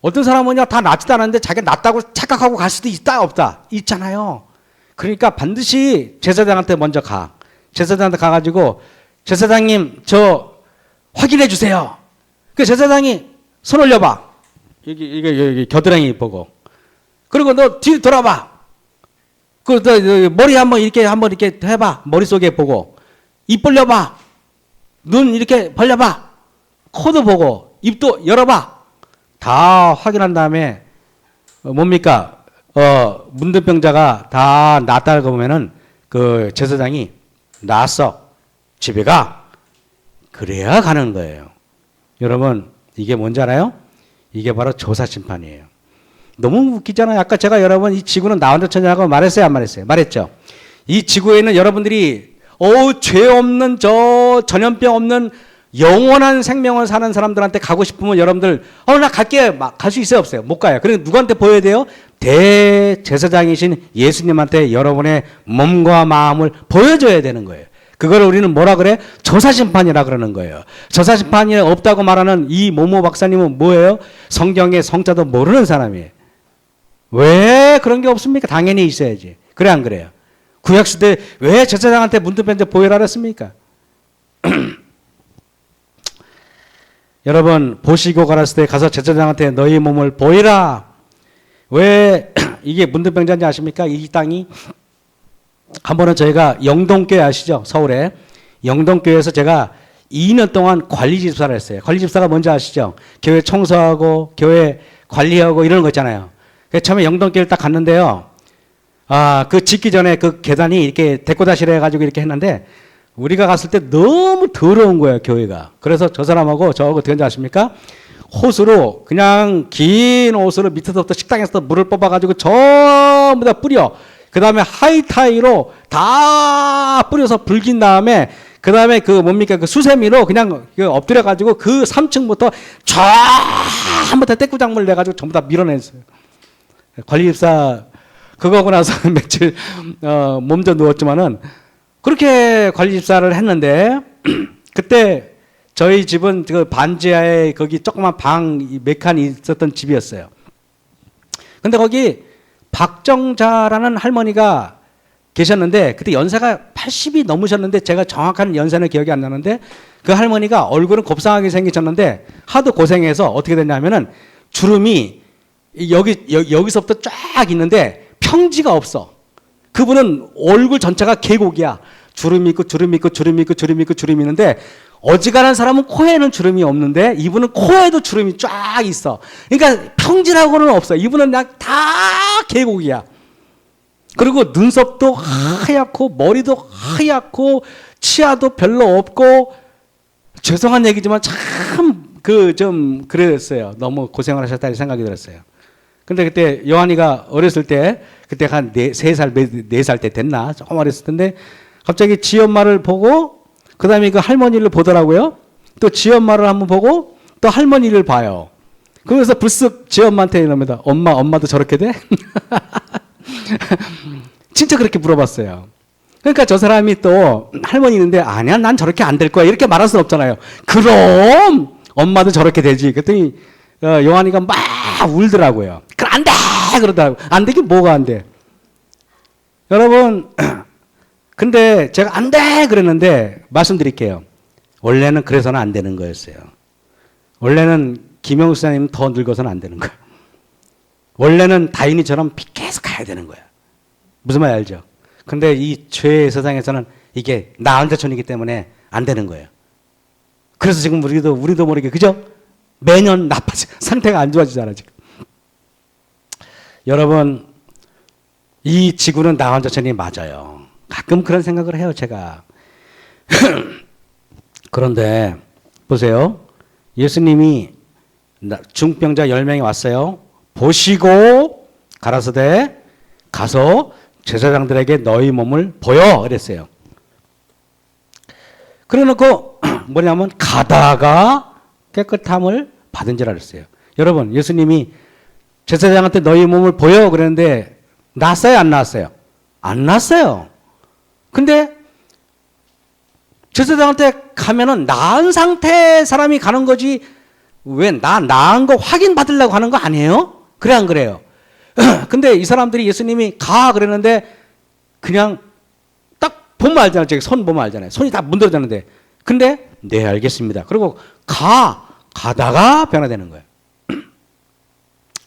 어떤 사람은요, 다 낫지도 않았는데 자기가 낫다고 착각하고 갈 수도 있다, 없다? 있잖아요. 그러니까 반드시 제사장한테 먼저 가. 제사장한테 가가지고, 제사장님, 저 확인해 주세요. 그 제사장이 손 올려봐. 여기 겨드랑이 보고. 그리고 너 뒤 돌아봐. 너 머리 한번 이렇게 해봐. 머릿속에 보고. 입 벌려봐. 눈 이렇게 벌려봐. 코도 보고. 입도 열어봐. 다 확인한 다음에 뭡니까? 문득병자가 다 낫다고 보면은 그 제사장이 낫어. 집에 가. 그래야 가는 거예요. 여러분, 이게 뭔지 알아요? 이게 바로 조사심판이에요. 너무 웃기잖아요. 아까 제가 여러분 이 지구는 나 혼자 천지라고 말했어요, 안 말했어요? 말했죠. 이 지구에 있는 여러분들이 죄 없는 전염병 없는 영원한 생명을 사는 사람들한테 가고 싶으면 여러분들 나 갈게 갈 수 있어요, 없어요? 못 가요. 그러니까 누구한테 보여야 돼요? 대제사장이신 예수님한테 여러분의 몸과 마음을 보여줘야 되는 거예요. 그걸 우리는 뭐라 그래? 조사심판이라 그러는 거예요. 조사심판이 없다고 말하는 이 모모 박사님은 뭐예요? 성경의 성자도 모르는 사람이에요. 왜 그런 게 없습니까? 당연히 있어야지. 그래 안 그래요? 구약시대 왜 제사장한테 문둥병자 보여라 그랬습니까? 여러분 보시고 가라을 때 가서 제사장한테 너희 몸을 보이라. 왜 이게 문둥병자인지 아십니까? 이 땅이 한 번은 저희가 영동교회 아시죠? 서울에 영동교회에서 제가 2년 동안 관리집사를 했어요. 관리집사가 뭔지 아시죠? 교회 청소하고 교회 관리하고 이런 거 있잖아요. 처음에 영동교회를 딱 갔는데요. 그 짓기 전에 그 계단이 이렇게 데코다시를 해가지고 이렇게 했는데 우리가 갔을 때 너무 더러운 거예요, 교회가. 그래서 저 사람하고 저하고 어떻게 한지 아십니까? 호스로 그냥 긴 호스로 밑에서부터 식당에서 물을 뽑아가지고 전부 다 뿌려. 그 다음에 하이타이로 다 뿌려서 불긴 다음에 그 다음에 그 뭡니까 그 수세미로 그냥 엎드려가지고 그 3층부터 전부 다 떼꾸장물 내가지고 전부 다 밀어냈어요. 관리집사 그거 하고 나서 며칠 몸져 누웠지만은 그렇게 관리집사를 했는데 그때 저희 집은 그 반지하에 거기 조그만 방 몇 칸이 있었던 집이었어요. 근데 거기 박정자라는 할머니가 계셨는데 그때 연세가 80이 넘으셨는데 제가 정확한 연세는 기억이 안 나는데 그 할머니가 얼굴은 곱상하게 생기셨는데 하도 고생해서 어떻게 됐냐면은 주름이 여기서부터 쫙 있는데 평지가 없어. 그분은 얼굴 전체가 계곡이야. 주름이 있고 주름이 있고 주름이 있고 주름이 있고 주름이 있는데 어지간한 사람은 코에는 주름이 없는데 이분은 코에도 주름이 쫙 있어. 그러니까 평지라고는 없어. 이분은 그냥 다 계곡이야. 그리고 눈썹도 하얗고 머리도 하얗고 치아도 별로 없고 죄송한 얘기지만 참 좀 그랬어요. 너무 고생을 하셨다는 생각이 들었어요. 근데 그때 요한이가 어렸을 때 그때 한 3살, 4살 때 됐나? 조금 어렸을 텐데 갑자기 지 엄마를 보고 그 다음에 그 할머니를 보더라고요. 또 지 엄마를 한번 보고 또 할머니를 봐요. 그래서 불쑥 지 엄마한테 이럽니다. 엄마도 저렇게 돼? 진짜 그렇게 물어봤어요. 그러니까 저 사람이 또 할머니 있는데 아니야 난 저렇게 안 될 거야 이렇게 말할 수는 없잖아요. 그럼 엄마도 저렇게 되지. 그랬더니 요한이가 막 울더라고요. 그럼 안 돼! 그러더라고요. 안 되긴 뭐가 안 돼? 여러분 근데 제가 안 돼! 그랬는데 말씀드릴게요. 원래는 그래서는 안 되는 거였어요. 원래는 김영수 사님 더 늙어서는 안 되는 거예요. 원래는 다인이처럼 계속 가야 되는 거야. 무슨 말인지 알죠? 근데 이 죄의 세상에서는 이게 나 혼자천이기 때문에 안 되는 거예요. 그래서 지금 우리도 모르게 그죠? 매년 나빠져. 상태가 안 좋아지잖아 지금. 여러분 이 지구는 나 혼자천이 맞아요. 가끔 그런 생각을 해요 제가. 그런데 보세요. 예수님이 중병자 10명이 왔어요. 보시고 가라사대 가서 제사장들에게 너희 몸을 보여 그랬어요. 그래놓고 뭐냐면 가다가 깨끗함을 받은 줄 알았어요. 여러분 예수님이 제사장한테 너희 몸을 보여 그랬는데 났어요 안 났어요? 안 났어요. 근데 제사장한테 가면은 나은 상태 사람이 가는 거지 왜 나은 거 확인 받으려고 하는 거 아니에요? 그래 안 그래요? 근데 이 사람들이 예수님이 가 그랬는데 그냥 딱 보면 알잖아요. 손 보면 알잖아요. 손이 다 문드러졌는데 근데 네 알겠습니다. 그리고 가다가 변화되는 거예요.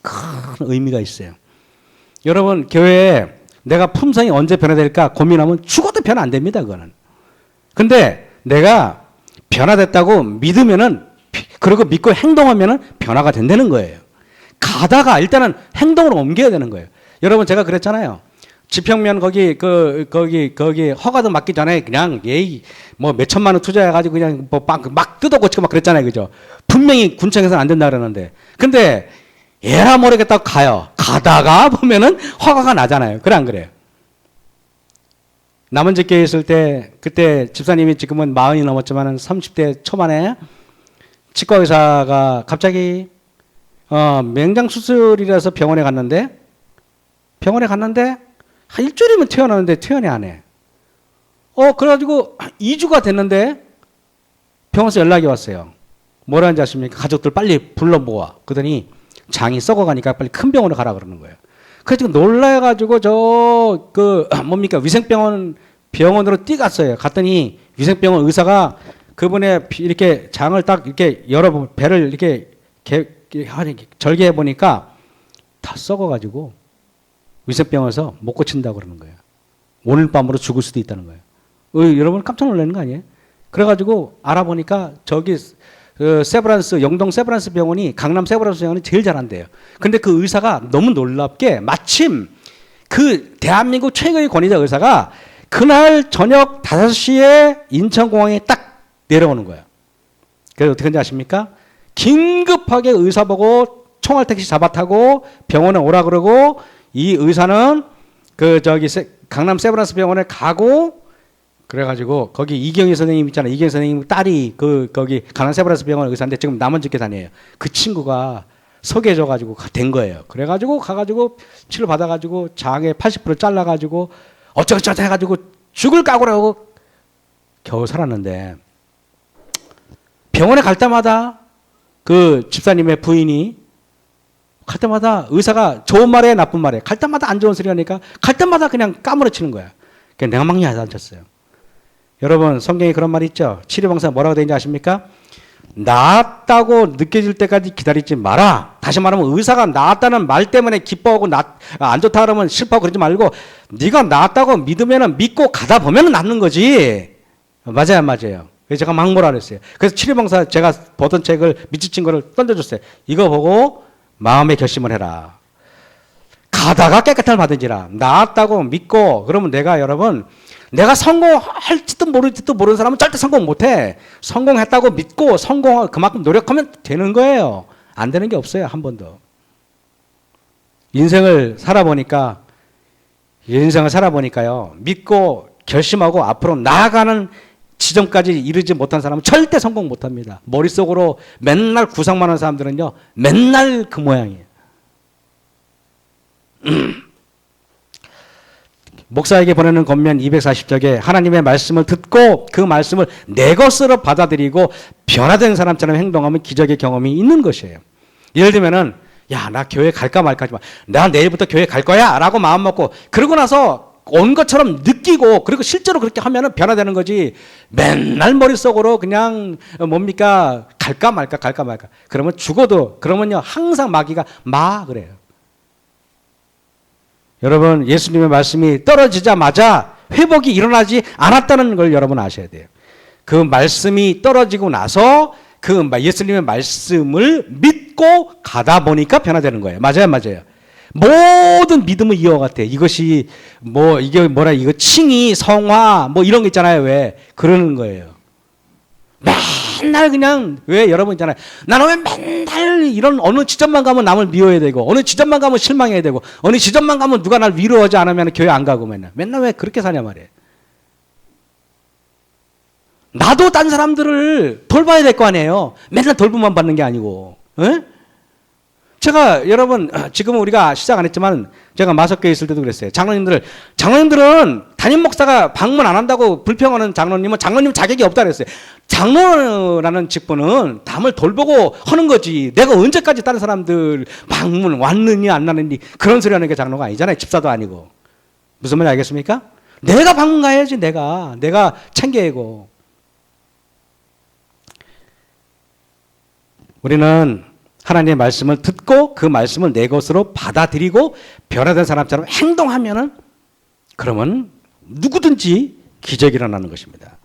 큰 의미가 있어요. 여러분 교회에 내가 품성이 언제 변화될까 고민하면 죽어도 변화 안 됩니다. 그거는. 근데 내가 변화됐다고 믿으면은 그리고 믿고 행동하면은 변화가 된다는 거예요. 가다가 일단은 행동으로 옮겨야 되는 거예요. 여러분 제가 그랬잖아요. 지평면 거기 허가도 받기 전에 그냥 예의 뭐 몇천만 원 투자해가지고 그냥 뭐 막 뜯어 고치고 막 그랬잖아요, 그죠? 분명히 군청에서는 안 된다 그러는데, 근데 에라 모르겠다고 가요. 가다가 보면은 허가가 나잖아요. 그래 안 그래요? 남원집교에 있을 때 그때 집사님이 지금은 40이 넘었지만은 30대 초반에 치과 의사가 갑자기 맹장 수술이라서 병원에 갔는데 한 일주일이면 퇴원하는데 퇴원이 안 해. 그래가지고 2주가 됐는데 병원에서 연락이 왔어요. 뭐라는지 아십니까? 가족들 빨리 불러 모아. 그러더니 장이 썩어가니까 빨리 큰 병원으로 가라 그러는 거예요. 그래서 놀라가지고 뭡니까? 병원으로 뛰갔어요. 갔더니 위생병원 의사가 그분의 이렇게 장을 딱 이렇게 배를 이렇게 절개해 보니까 다 썩어가지고 위생병원에서 못 고친다고 그러는 거예요. 오늘 밤으로 죽을 수도 있다는 거예요. 여러분 깜짝 놀라는 거 아니에요? 그래가지고 알아보니까 저기 영동 세브란스 병원이 강남 세브란스 병원이 제일 잘한대요. 근데 그 의사가 너무 놀랍게 마침 그 대한민국 최고의 권위자 의사가 그날 저녁 5시에 인천공항에 딱 내려오는 거예요. 그래서 어떻게 하는지 아십니까? 긴급하게 의사 보고 총알 택시 잡아 타고 병원에 오라 그러고, 이 의사는 강남 세브란스 병원에 가고, 그래가지고 거기 이경희 선생님 있잖아요. 이경희 선생님 딸이 거기 강남 세브란스 병원 의사인데 지금 남원집교 다녀요. 그 친구가 소개해줘가지고 된 거예요. 그래가지고 가가지고 치료 받아가지고 장에 80% 잘라가지고 어쩌고저쩌고 해가지고 죽을 각오라고 겨우 살았는데, 병원에 갈 때마다 그 집사님의 부인이 갈 때마다 의사가 좋은 말에 나쁜 말에 갈 때마다 안 좋은 소리 하니까 갈 때마다 그냥 까무러치는 거야. 그냥 내가 막냐 앉았어요. 여러분 성경에 그런 말이 있죠. 치료방사 뭐라고 되는지 아십니까? 나았다고 느껴질 때까지 기다리지 마라. 다시 말하면 의사가 나았다는 말 때문에 기뻐하고 안 좋다 그러면 슬퍼하고 그러지 말고, 네가 나았다고 믿으면 믿고 가다 보면 낫는 거지. 맞아요, 맞아요. 그래서 제가 막 뭐라 그랬어요. 그래서 치료방사 제가 보던 책을 미치친 거를 던져줬어요. 이거 보고 마음의 결심을 해라. 가다가 깨끗함을 받은지라. 나았다고 믿고 그러면 내가 성공할지도 모를지도 모르는 사람은 절대 성공 못해. 성공했다고 믿고 그만큼 노력하면 되는 거예요. 안 되는 게 없어요. 한 번도. 인생을 살아보니까요. 믿고 결심하고 앞으로 나아가는 지점까지 이르지 못한 사람은 절대 성공 못합니다. 머릿속으로 맨날 구상만 하는 사람들은요. 맨날 그 모양이에요. 목사에게 보내는 권면 240쪽에 하나님의 말씀을 듣고 그 말씀을 내 것으로 받아들이고 변화된 사람처럼 행동하면 기적의 경험이 있는 것이에요. 예를 들면은 나 교회 갈까 말까 하지 마. 나 내일부터 교회 갈 거야 라고 마음 먹고 그러고 나서 온 것처럼 느끼고 그리고 실제로 그렇게 하면은 변화되는 거지. 맨날 머릿속으로 그냥 갈까 말까 그러면 죽어도 그러면요 항상 마귀가 그래요. 여러분 예수님의 말씀이 떨어지자마자 회복이 일어나지 않았다는 걸 여러분 아셔야 돼요. 그 말씀이 떨어지고 나서 그 예수님의 말씀을 믿고 가다 보니까 변화되는 거예요. 맞아요. 모든 믿음은 이와 같아. 이것이 이거 칭의, 성화 이런 거 있잖아요. 왜 그러는 거예요. 맨날 그냥 왜 여러분 있잖아요. 나는 왜 맨날 이런 어느 지점만 가면 남을 미워해야 되고 어느 지점만 가면 실망해야 되고 어느 지점만 가면 누가 날 위로하지 않으면 교회 안 가고 맨날 왜 그렇게 사냐 말이에요. 나도 딴 사람들을 돌봐야 될 거 아니에요. 맨날 돌봄만 받는 게 아니고. 에? 제가 여러분 지금은 우리가 시작 안 했지만 제가 마석교에 있을 때도 그랬어요. 장로님들은 담임 목사가 방문 안 한다고 불평하는 장로님 자격이 없다 그랬어요. 장로라는 직분은 남을 돌보고 하는 거지. 내가 언제까지 다른 사람들 방문 왔느니 안 왔느니 그런 소리 하는 게 장로가 아니잖아요. 집사도 아니고. 무슨 말인지 알겠습니까? 내가 방문 가야지. 내가 챙겨야 하고. 우리는 하나님의 말씀을 듣고 그 말씀을 내 것으로 받아들이고 변화된 사람처럼 행동하면은 그러면 누구든지 기적이 일어나는 것입니다.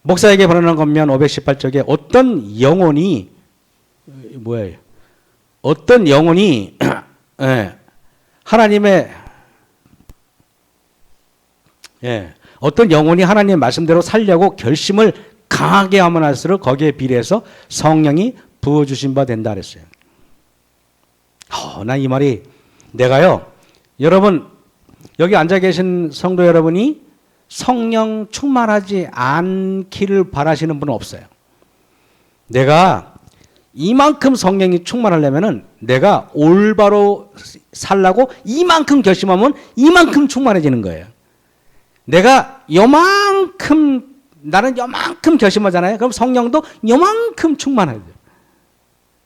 목사에게 보내는 권면 518쪽에 어떤 영혼이 하나님의 예. 어떤 영혼이 하나님의 말씀대로 살려고 결심을 강하게 하면 할수록 거기에 비례해서 성령이 부어주신 바 된다 그랬어요. 난 이 말이 내가요. 여러분 여기 앉아 계신 성도 여러분이 성령 충만하지 않기를 바라시는 분은 없어요. 내가 이만큼 성령이 충만하려면은 내가 올바로 살라고 이만큼 결심하면 이만큼 충만해지는 거예요. 내가 나는 요만큼 결심하잖아요. 그럼 성령도 요만큼 충만해요.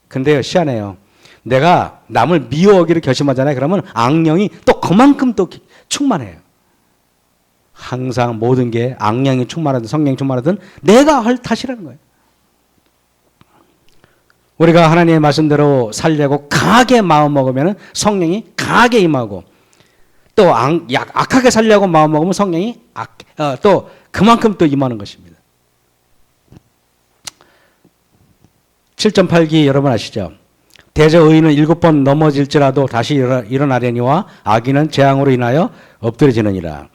근데요, 희한해요. 내가 남을 미워하기를 결심하잖아요. 그러면 악령이 또 그만큼 또 충만해요. 항상 모든 게 악령이 충만하든 성령이 충만하든 내가 할 탓이라는 거예요. 우리가 하나님의 말씀대로 살려고 강하게 마음 먹으면 성령이 강하게 임하고 또 악하게 살려고 마음 먹으면 성령이 또 그만큼 또 임하는 것입니다. 7.8기 여러분 아시죠? 대저 의인은 7번 넘어질지라도 다시 일어나려니와 악인은 재앙으로 인하여 엎드려지느니라.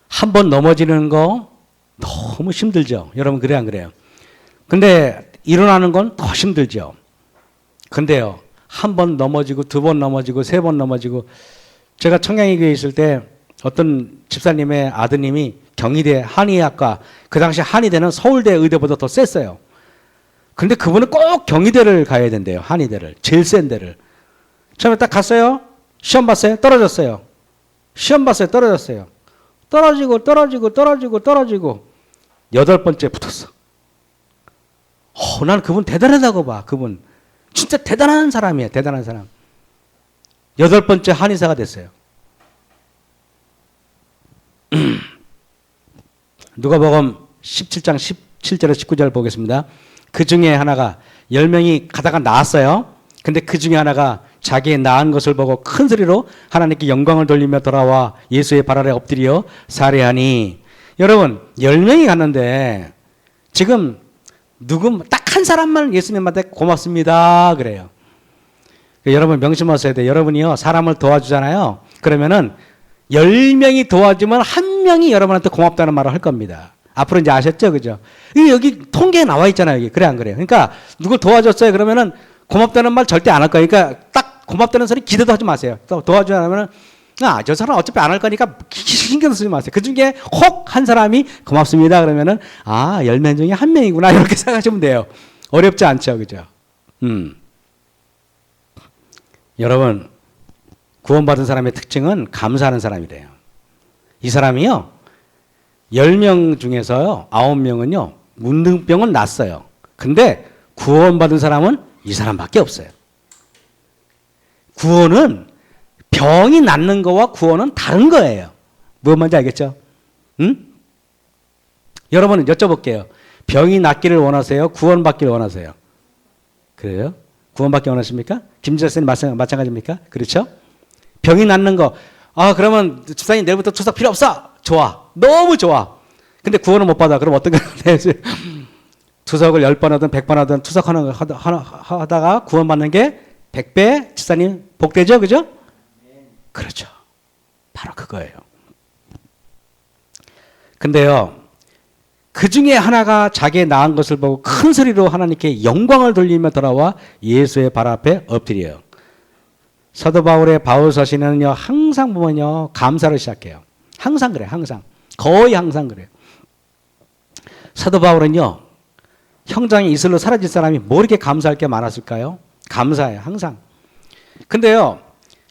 한 번 넘어지는 거 너무 힘들죠. 여러분 그래 안 그래요? 근데 일어나는 건 더 힘들죠. 근데요. 한 번 넘어지고 2번 넘어지고 3번 넘어지고 제가 청량리 교회에 있을 때 어떤 집사님의 아드님이 경희대 한의학과 그 당시 한의대는 서울대 의대보다 더 셌어요. 근데 그분은 꼭 경희대를 가야 된대요. 한의대를. 제일 센 데를. 처음에 딱 갔어요. 시험 봤어요. 떨어졌어요. 시험 봤어요. 떨어졌어요. 떨어지고 8번째 붙었어. 난 그분 대단하다고 봐. 그분. 진짜 대단한 사람이에요. 대단한 사람. 8번째 한의사가 됐어요. 누가복음 17장 17절에 19절 보겠습니다. 그 중에 하나가 10명이 가다가 나왔어요. 근데 그 중에 하나가 자기의 나은 것을 보고 큰 소리로 하나님께 영광을 돌리며 돌아와 예수의 발 아래 엎드려 살해하니. 여러분 10명이 갔는데 지금 딱 한 사람만 예수님한테 고맙습니다 그래요. 여러분 명심하셔야 돼요. 여러분이요 사람을 도와주잖아요. 그러면은 10명이 도와주면 1명이 여러분한테 고맙다는 말을 할 겁니다. 앞으로 이제 아셨죠? 그죠? 여기 통계에 나와 있잖아요. 여기. 그래, 안 그래요? 그러니까, 누굴 도와줬어요? 그러면은, 고맙다는 말 절대 안 할 거예요. 그러니까, 딱 고맙다는 소리 기대도 하지 마세요. 또 도와주냐면은, 저 사람 어차피 안 할 거니까 신경 쓰지 마세요. 그 중에 혹 한 사람이 고맙습니다. 그러면은, 10명 중에 1명이구나. 이렇게 생각하시면 돼요. 어렵지 않죠? 그죠? 여러분, 구원받은 사람의 특징은 감사하는 사람이래요. 이 사람이요, 10명 중에서요, 9명은요, 문둥병은 났어요. 근데 구원받은 사람은 이 사람밖에 없어요. 구원은 병이 낫는 거와 구원은 다른 거예요. 무슨 말인지 알겠죠? 응? 여러분 여쭤볼게요. 병이 낫기를 원하세요? 구원받기를 원하세요? 그래요? 구원받기 원하십니까? 김지선 선생님 마찬가지입니까? 그렇죠? 병이 낫는 거. 그러면 집사님 내일부터 투석 필요 없어. 좋아. 너무 좋아. 근데 구원을 못 받아. 그럼 어떤 거예요? 투석을 10번 하든 100번 하든 하다가 구원받는 게 100배 집사님 복되죠? 그죠? 그렇죠. 바로 그거예요. 근데요. 그 중에 하나가 자기의 나은 것을 보고 큰 소리로 하나님께 영광을 돌리며 돌아와 예수의 발 앞에 엎드려요. 사도 바울의 바울 서신은요, 항상 보면요, 감사를 시작해요. 항상 그래요, 항상. 거의 항상 그래요. 사도 바울은요, 형장에 이슬로 사라질 사람이 뭐 이렇게 감사할 게 많았을까요? 감사해요, 항상. 근데요,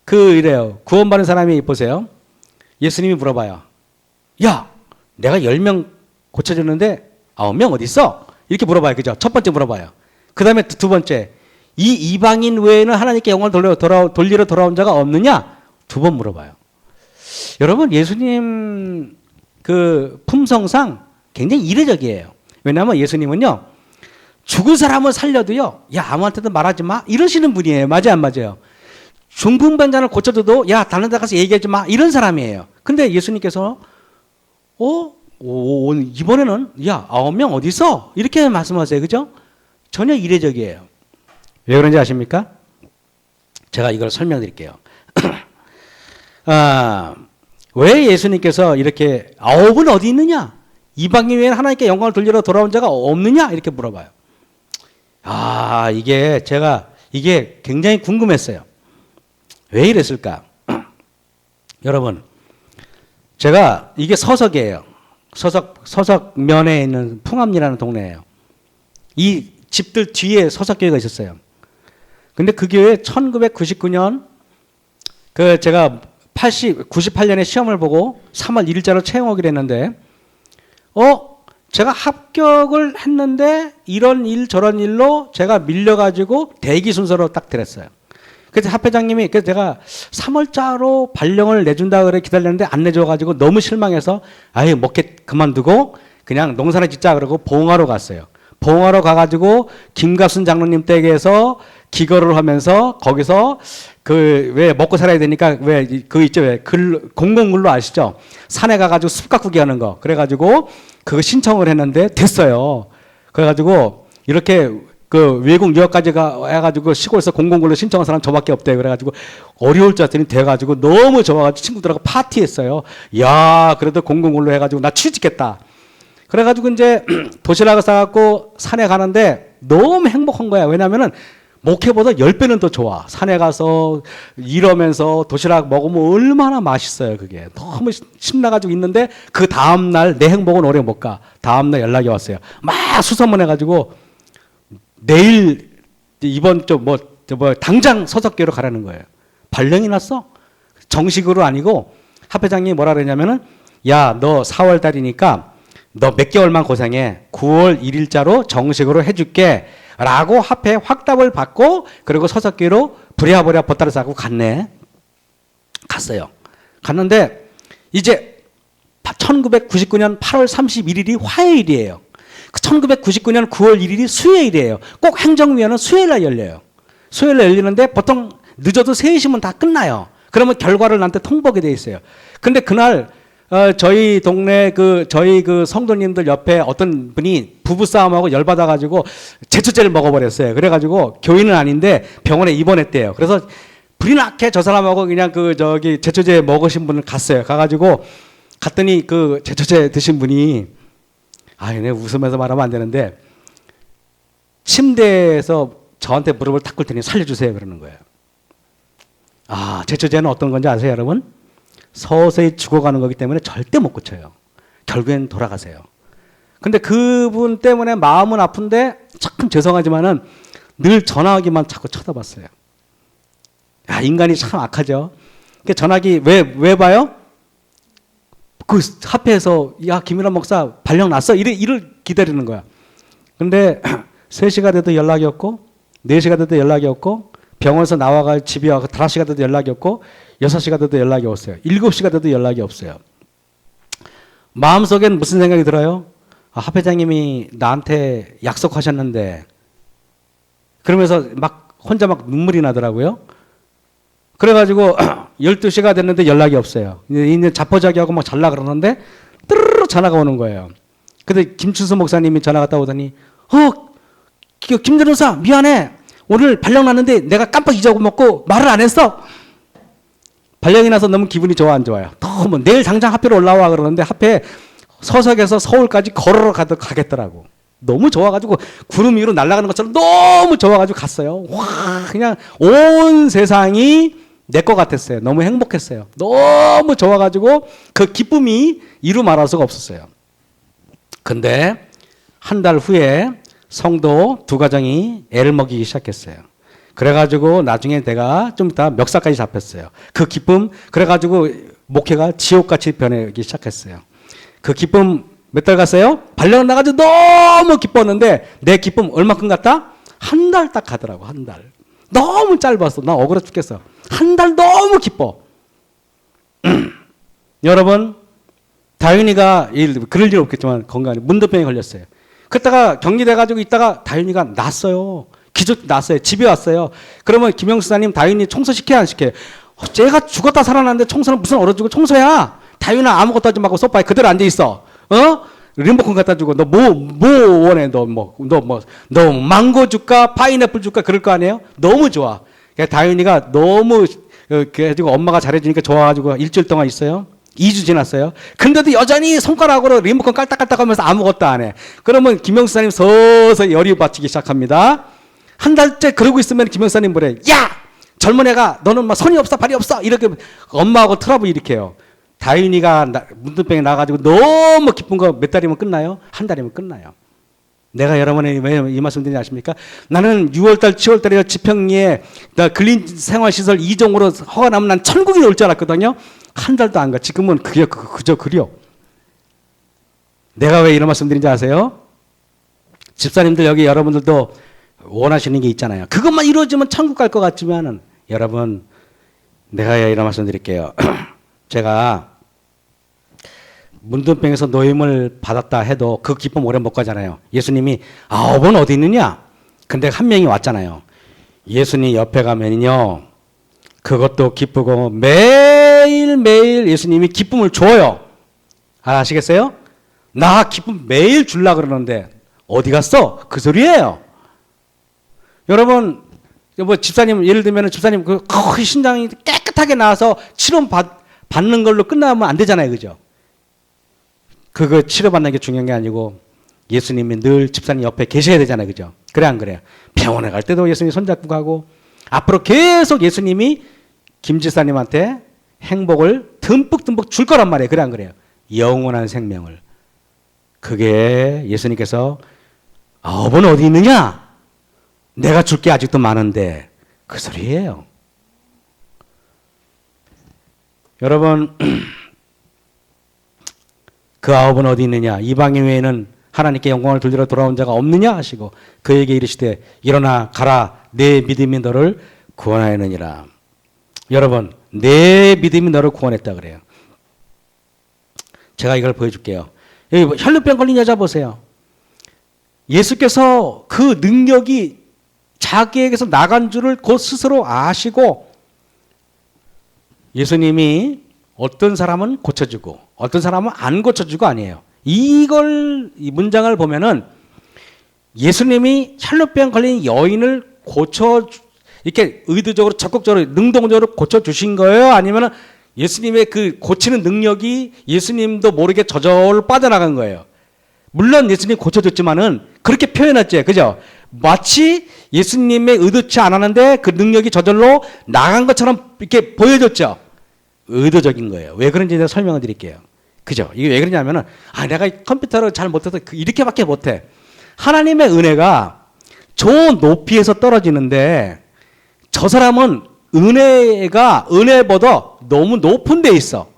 이래요. 구원받은 사람이 보세요. 예수님이 물어봐요. 야, 내가 10명 고쳐줬는데 9명 어디 있어? 이렇게 물어봐요. 그죠? 첫 번째 물어봐요. 그 다음에 두 번째. 이 이방인 외에는 하나님께 영광을 돌리러 돌아온 자가 없느냐? 2번 물어봐요. 여러분, 예수님 그 품성상 굉장히 이례적이에요. 왜냐하면 예수님은요, 죽은 사람을 살려도요, 야, 아무한테도 말하지 마. 이러시는 분이에요. 맞아요, 안 맞아요? 중풍반자를 고쳐줘도, 야, 다른 데 가서 얘기하지 마. 이런 사람이에요. 근데 예수님께서, 이번에는, 야, 9명 어디 있어? 이렇게 말씀하세요. 그죠? 전혀 이례적이에요. 왜 그런지 아십니까? 제가 이걸 설명드릴게요. 왜 예수님께서 이렇게 아홉은 어디 있느냐? 이방인 외에는 하나님께 영광을 돌리러 돌아온 자가 없느냐? 이렇게 물어봐요. 아, 이게 굉장히 궁금했어요. 왜 이랬을까? 여러분, 제가 이게 서석이에요. 서석면에 있는 풍암리라는 동네예요. 이 집들 뒤에 서석교회가 있었어요. 근데 그 교회 1999년 제가 98년에 시험을 보고 3월 1일자로 채용하기로 했는데 제가 합격을 했는데 이런 일 저런 일로 제가 밀려가지고 대기 순서로 딱 들었어요. 그래서 합회장님이 그래서 제가 3월자로 발령을 내준다 그래 기다렸는데 안 내줘가지고 너무 실망해서 아예 먹게 그만두고 그냥 농사나 짓자 그러고 봉화로 갔어요. 봉화로 가가지고 김갑순 장로님 댁에서 기거를 하면서 거기서 왜 먹고 살아야 되니까 있죠 공공근로 아시죠? 산에 가가지고 숲가꾸기 하는 거 그래가지고 그거 신청을 했는데 됐어요. 그래가지고 이렇게 외국 유학까지 해가지고 시골에서 공공근로 신청한 사람 저밖에 없대요. 그래가지고 어려울 줄 알았더니 돼가지고 너무 좋아가지고 친구들하고 파티했어요. 야 그래도 공공근로 해가지고 나 취직했다. 그래가지고 이제 도시락을 싸갖고 산에 가는데 너무 행복한 거야. 왜냐면은 목회보다 10배는 더 좋아. 산에 가서 일하면서 도시락 먹으면 얼마나 맛있어요. 그게 너무 신나가지고 있는데 그 다음날 내 행복은 오래 못 가. 다음날 연락이 왔어요. 막 수소문해가지고 내일 이번 당장 서석교로 가라는 거예요. 발령이 났어. 정식으로 아니고 합회장님이 뭐라 그러냐면은 야 너 4월 달이니까 너 몇 개월만 고생해. 9월 1일자로 정식으로 해줄게. 라고 합회 확답을 받고 그리고 서석교로 부랴부랴 보따리 싸고 갔네. 갔어요. 갔는데 이제 1999년 8월 31일이 화요일이에요. 1999년 9월 1일이 수요일이에요. 꼭 행정위원회는 수요일날 열려요. 수요일날 열리는데 보통 늦어도 3시면 다 끝나요. 그러면 결과를 나한테 통보하게 돼 있어요. 근데 그날 저희 동네 저희 성도님들 옆에 어떤 분이 부부싸움하고 열받아가지고 제초제를 먹어버렸어요. 그래가지고 교인은 아닌데 병원에 입원했대요. 그래서 불이 나게 저 사람하고 그냥 제초제 먹으신 분을 갔어요. 가가지고 갔더니 제초제 드신 분이 내가 웃으면서 말하면 안 되는데 침대에서 저한테 무릎을 탁 꿇더니 살려주세요 그러는 거예요. 제초제는 어떤 건지 아세요 여러분? 서서히 죽어가는 거기 때문에 절대 못 고쳐요. 결국엔 돌아가세요. 근데 그분 때문에 마음은 아픈데 참 죄송하지만은 늘 전화기만 자꾸 쳐다봤어요. 인간이 참 악하죠. 전화기 왜 봐요? 그 합회에서 김일환 목사 발령 났어? 이를 기다리는 거야. 근데 3시가 돼도 연락이 없고 4시가 돼도 연락이 없고 병원에서 나와가 집에 와서 5시가 돼도 연락이 없고 6시가 돼도 연락이 없어요. 7시가 돼도 연락이 없어요. 마음속엔 무슨 생각이 들어요? 합회장님이 나한테 약속하셨는데 그러면서 혼자 눈물이 나더라고요. 그래가지고 12시가 됐는데 연락이 없어요. 이제 자포자기하고 잘라 그러는데 뜨르르 전화가 오는 거예요. 근데 김춘수 목사님이 전화 갔다 오더니 김 전도사 미안해. 오늘 발령 났는데 내가 깜빡 잊어먹고 말을 안 했어. 발령이 나서 너무 기분이 좋아 안 좋아요? 너무 내일 당장 합회로 올라와 그러는데 합회 서석에서 서울까지 걸어러 가겠더라고. 너무 좋아가지고 구름 위로 날아가는 것처럼 너무 좋아가지고 갔어요. 와 그냥 온 세상이 내 것 같았어요. 너무 행복했어요. 너무 좋아가지고 그 기쁨이 이루 말할 수가 없었어요. 근데 한 달 후에 성도 2가정이 애를 먹이기 시작했어요. 그래가지고 나중에 내가 좀 이따 멱살까지 잡혔어요. 그 기쁨 그래가지고 목회가 지옥같이 변하기 시작했어요. 그 기쁨 몇 달 갔어요? 발령 나가지고 너무 기뻤는데 내 기쁨 얼마큼 갔다? 한 달 딱 가더라고. 한 달. 너무 짧았어. 나 억울해 죽겠어. 한 달 너무 기뻐. 여러분 다윤이가 그럴 일 없겠지만 건강에 문도병에 걸렸어요. 그랬다가 격리돼가지고 있다가 다윤이가 났어요. 기적 났어요. 집에 왔어요. 그러면 김영수 사님 다윤이 청소시켜야 안 시켜요? 쟤가 죽었다 살아났는데 청소는 무슨 얼어주고 청소야. 다윤아 아무것도 하지 말고 소파에 그대로 앉아있어. 리모컨 갖다 주고 너 뭐 원해? 너 망고 줄까? 파인애플 줄까? 그럴 거 아니에요? 너무 좋아. 다윤이가 너무 그래가지고 엄마가 잘해주니까 좋아가지고 일주일 동안 있어요. 2주 지났어요. 근데도 여전히 손가락으로 리모컨 깔딱깔딱 하면서 아무것도 안 해. 그러면 김영수사님 서서히 열이 받치기 시작합니다. 한 달째 그러고 있으면 김영수사님 뭐래? 야! 젊은 애가 너는 막 손이 없어 발이 없어 이렇게 엄마하고 트러블 일으켜요. 다윤이가 문둥병에 나가지고 너무 기쁜 거 몇 달이면 끝나요? 한 달이면 끝나요. 내가 여러분에게 왜 이 말씀 드리지 아십니까? 나는 6월달, 7월달에 지평리에 근린 생활시설 2종으로 허가 나면 난 천국이 올 줄 알았거든요. 한 달도 안 가. 지금은 그저 그려. 내가 왜 이런 말씀 드린지 아세요? 집사님들 여기 여러분들도 원하시는 게 있잖아요. 그것만 이루어지면 천국 갈 것 같지만은 여러분 내가 이런 말씀 드릴게요. 제가 문둥병에서 노임을 받았다 해도 그 기쁨 오래 못 가잖아요. 예수님이 9은 어디 있느냐? 근데 한 명이 왔잖아요. 예수님 옆에 가면요. 그것도 기쁘고 매일매일 예수님이 기쁨을 줘요. 아시겠어요? 나 기쁨 매일 줄라 그러는데 어디 갔어? 그 소리예요. 여러분, 뭐 집사님 예를 들면 집사님 그 신장이 깨끗하게 나와서 치료 받는 걸로 끝나면 안 되잖아요. 그죠? 그거 치료받는 게 중요한 게 아니고 예수님이 늘 집사님 옆에 계셔야 되잖아요. 그죠? 그래 안 그래요? 병원에 갈 때도 예수님 손잡고 가고 앞으로 계속 예수님이 김 집사님한테 행복을 듬뿍듬뿍 줄 거란 말이에요. 그래 안 그래요? 영원한 생명을. 그게 예수님께서 9은 어디 있느냐? 내가 줄 게 아직도 많은데 그 소리예요. 여러분 그 9은 어디 있느냐? 이방인 외에는 하나님께 영광을 돌리러 돌아온 자가 없느냐 하시고 그에게 이르시되 일어나 가라 내 믿음이 너를 구원하였느니라. 여러분 내 믿음이 너를 구원했다 그래요. 제가 이걸 보여줄게요. 여기 혈루병 걸린 여자 보세요. 예수께서 그 능력이 자기에게서 나간 줄을 곧 스스로 아시고 예수님이 어떤 사람은 고쳐주고 어떤 사람은 안 고쳐주고 아니에요. 이 문장을 보면은 예수님이 혈루병 걸린 여인을 이렇게 의도적으로 적극적으로 능동적으로 고쳐주신 거예요? 아니면은 예수님의 그 고치는 능력이 예수님도 모르게 저절로 빠져나간 거예요? 물론 예수님 고쳐줬지만은 그렇게 표현했죠. 그죠? 마치 예수님의 의도치 않았는데 그 능력이 저절로 나간 것처럼 이렇게 보여줬죠. 의도적인 거예요. 왜 그런지 내가 설명을 드릴게요. 그죠? 이게 왜 그러냐면은, 내가 컴퓨터를 잘 못해서 이렇게밖에 못해. 하나님의 은혜가 좋은 높이에서 떨어지는데, 저 사람은 은혜보다 너무 높은 데 있어.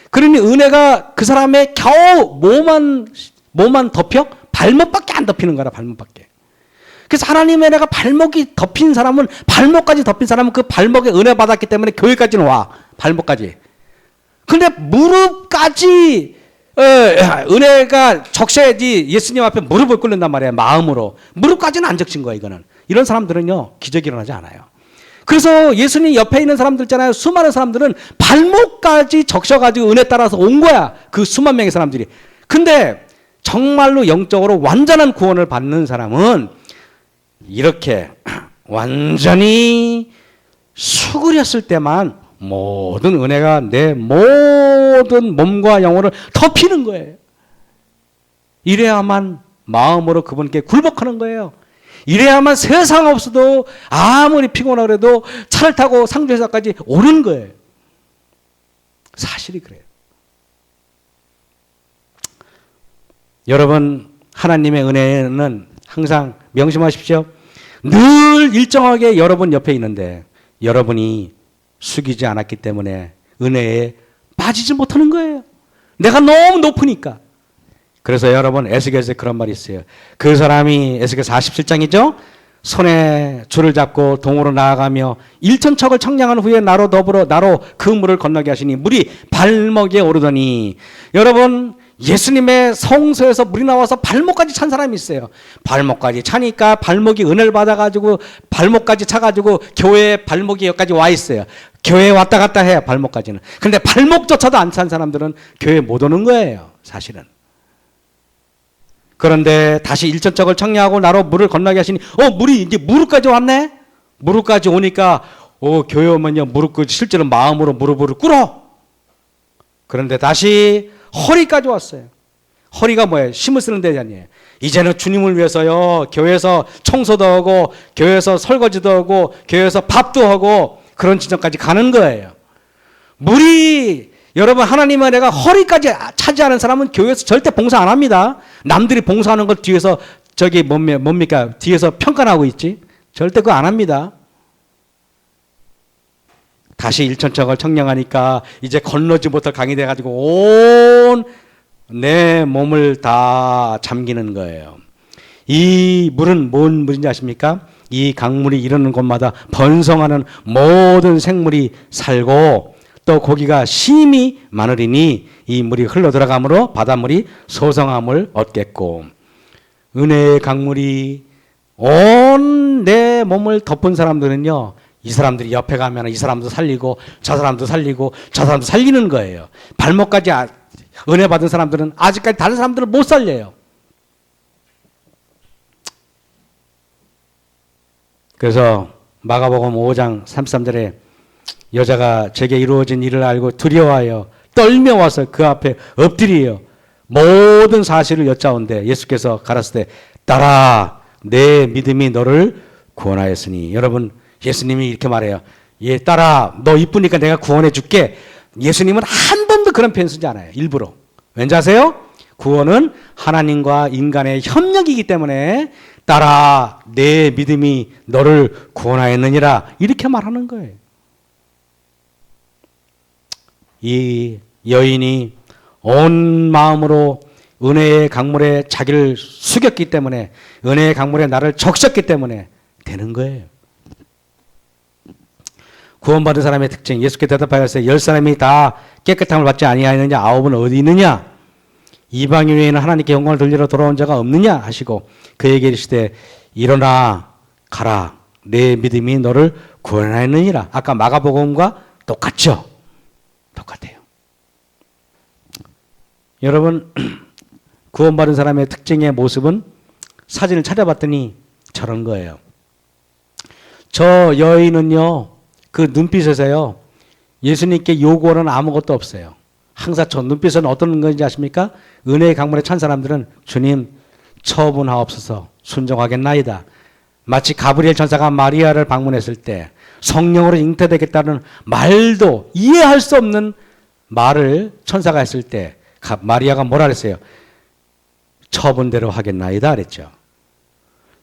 그러니 은혜가 그 사람의 겨우 몸만 덮여? 발목밖에 안 덮이는 거라, 발목밖에. 그래서 하나님의 은혜가 발목이 덮인 사람은, 발목까지 덮인 사람은 그 발목에 은혜 받았기 때문에 교회까지는 와. 발목까지. 근데 무릎까지 은혜가 적셔야지 예수님 앞에 무릎을 꿇는단 말이에요. 마음으로. 무릎까지는 안 적신 거야, 이거는. 이런 사람들은요, 기적이 일어나지 않아요. 그래서 예수님 옆에 있는 사람들 있잖아요. 수많은 사람들은 발목까지 적셔가지고 은혜 따라서 온 거야. 그 수만 명의 사람들이. 근데 정말로 영적으로 완전한 구원을 받는 사람은 이렇게 완전히 수그렸을 때만 모든 은혜가 내 모든 몸과 영혼을 덮이는 거예요. 이래야만 마음으로 그분께 굴복하는 거예요. 이래야만 세상 없어도 아무리 피곤하고 해도 차를 타고 상주회사까지 오는 거예요. 사실이 그래요. 여러분 하나님의 은혜는 항상 명심하십시오. 늘 일정하게 여러분 옆에 있는데 여러분이 숙이지 않았기 때문에 은혜에 빠지지 못하는 거예요. 내가 너무 높으니까. 그래서 여러분 에스겔서에 그런 말이 있어요. 그 사람이 에스겔 47장이죠. 손에 줄을 잡고 동으로 나아가며 1,000척을 청량한 후에 나로 그 물을 건너게 하시니 물이 발목에 오르더니 여러분 예수님의 성소에서 물이 나와서 발목까지 찬 사람이 있어요. 발목까지 차니까 발목이 은혜를 받아가지고 발목까지 차가지고 교회에 발목이 여기까지 와 있어요. 교회에 왔다 갔다 해요. 발목까지는. 근데 발목조차도 안 찬 사람들은 교회에 못 오는 거예요. 사실은. 그런데 다시 1,000척을 청량하고 나로 물을 건너게 하시니 물이 이제 무릎까지 왔네. 무릎까지 오니까 교회 오면요 실제로 마음으로 무릎을 꿇어. 그런데 다시 허리까지 왔어요. 허리가 뭐예요? 힘을 쓰는 데잖아요. 이제는 주님을 위해서요, 교회에서 청소도 하고, 교회에서 설거지도 하고, 교회에서 밥도 하고, 그런 지점까지 가는 거예요. 여러분, 하나님의 은혜가 허리까지 차지하는 사람은 교회에서 절대 봉사 안 합니다. 남들이 봉사하는 걸 뒤에서, 뭡니까? 뒤에서 평가하고 있지? 절대 그거 안 합니다. 다시 일천척을 청량하니까 이제 건너지 못할 강이 돼가지고 온 내 몸을 다 잠기는 거예요. 이 물은 뭔 물인지 아십니까? 이 강물이 이르는 곳마다 번성하는 모든 생물이 살고 또 고기가 심히 많으리니 이 물이 흘러 들어가므로 바닷물이 소성함을 얻겠고, 은혜의 강물이 온 내 몸을 덮은 사람들은요, 이 사람들이 옆에 가면 이 사람도 살리고 저 사람도 살리고 저 사람도 살리는 거예요. 발목까지 은혜 받은 사람들은 아직까지 다른 사람들을 못 살려요. 그래서 마가복음 5장 33절에 여자가 제게 이루어진 일을 알고 두려워하여 떨며 와서 그 앞에 엎드리요 모든 사실을 여짜온대 예수께서 가라사대 따라 내 믿음이 너를 구원하였으니. 여러분, 예수님이 이렇게 말해요. 얘 따라 너 이쁘니까 내가 구원해 줄게. 예수님은 한 번도 그런 표현 쓰지 않아요. 일부러. 왠지 아세요? 구원은 하나님과 인간의 협력이기 때문에 따라 내 믿음이 너를 구원하였느니라 이렇게 말하는 거예요. 이 여인이 온 마음으로 은혜의 강물에 자기를 숙였기 때문에, 은혜의 강물에 나를 적셨기 때문에 되는 거예요. 구원받은 사람의 특징, 예수께 대답하였어요. 10사람이 다 깨끗함을 받지 아니하였느냐? 9은 어디 있느냐? 이방인 외에는 하나님께 영광을 돌리러 돌아온 자가 없느냐? 하시고 그에게 이르시되 일어나 가라. 내 믿음이 너를 구원하였느니라. 아까 마가복음과 똑같죠? 똑같아요. 여러분, 구원받은 사람의 특징의 모습은 사진을 찾아봤더니 저런 거예요. 저 여인은요, 그 눈빛에서요, 예수님께 요구하는 아무것도 없어요. 항상 저 눈빛은 어떤 건지 아십니까? 은혜의 강물에 찬 사람들은 주님 처분하옵소서 순종하겠나이다. 마치 가브리엘 천사가 마리아를 방문했을 때 성령으로 잉태되겠다는 말도 이해할 수 없는 말을 천사가 했을 때 마리아가 뭐라 그랬어요? 처분대로 하겠나이다 그랬죠.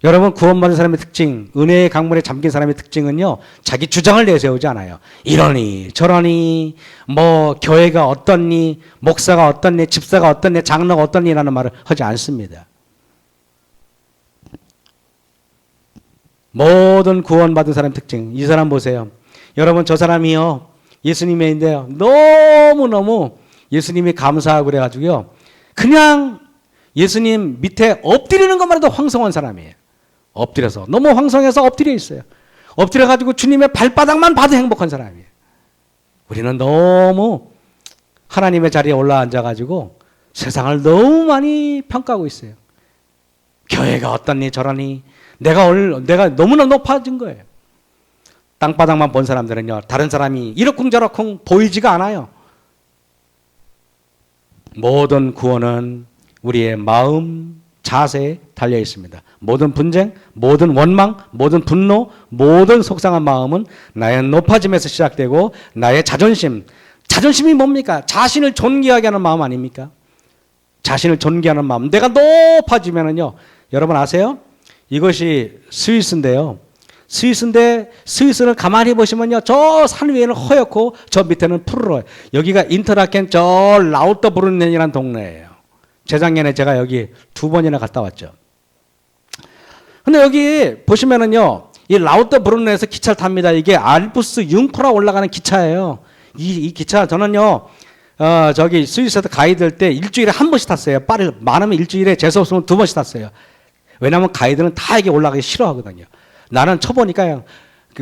여러분, 구원받은 사람의 특징, 은혜의 강물에 잠긴 사람의 특징은요, 자기 주장을 내세우지 않아요. 이러니 저러니 뭐 교회가 어떻니, 목사가 어떻니, 집사가 어떻니, 장로가 어떻니라는 말을 하지 않습니다. 모든 구원받은 사람의 특징, 이 사람 보세요. 여러분, 저 사람이요, 예수님인데요, 너무너무 예수님이 감사하고 그래가지고요, 그냥 예수님 밑에 엎드리는 것만 해도 황송한 사람이에요. 엎드려서. 너무 황송해서 엎드려 있어요. 엎드려가지고 주님의 발바닥만 봐도 행복한 사람이에요. 우리는 너무 하나님의 자리에 올라앉아가지고 세상을 너무 많이 평가하고 있어요. 교회가 어떠니 저러니 내가 너무나 높아진 거예요. 땅바닥만 본 사람들은요, 다른 사람이 이러쿵저러쿵 보이지가 않아요. 모든 구원은 우리의 마음, 자세에 달려 있습니다. 모든 분쟁, 모든 원망, 모든 분노, 모든 속상한 마음은 나의 높아짐에서 시작되고 나의 자존심이 뭡니까? 자신을 존귀하게 하는 마음 아닙니까? 자신을 존귀하는 마음. 내가 높아지면은요, 여러분 아세요? 이것이 스위스인데요. 스위스를 가만히 보시면요, 저 산 위에는 허옇고 저 밑에는 푸르러요. 여기가 인터라켄 저 라우터브룬넨이라는 동네예요. 재작년에 제가 여기 2번이나 갔다 왔죠. 근데 여기 보시면은요, 이 라우터브룬넨에서 기차를 탑니다. 이게 알프스 융프라 올라가는 기차예요. 이 기차 저는요, 저기 스위스에서 가이드할 때 일주일에 한 번씩 탔어요. 많으면 일주일에 재수 없으면 2번씩 탔어요. 왜냐하면 가이드는 다 이게 올라가기 싫어하거든요. 나는 쳐보니까요,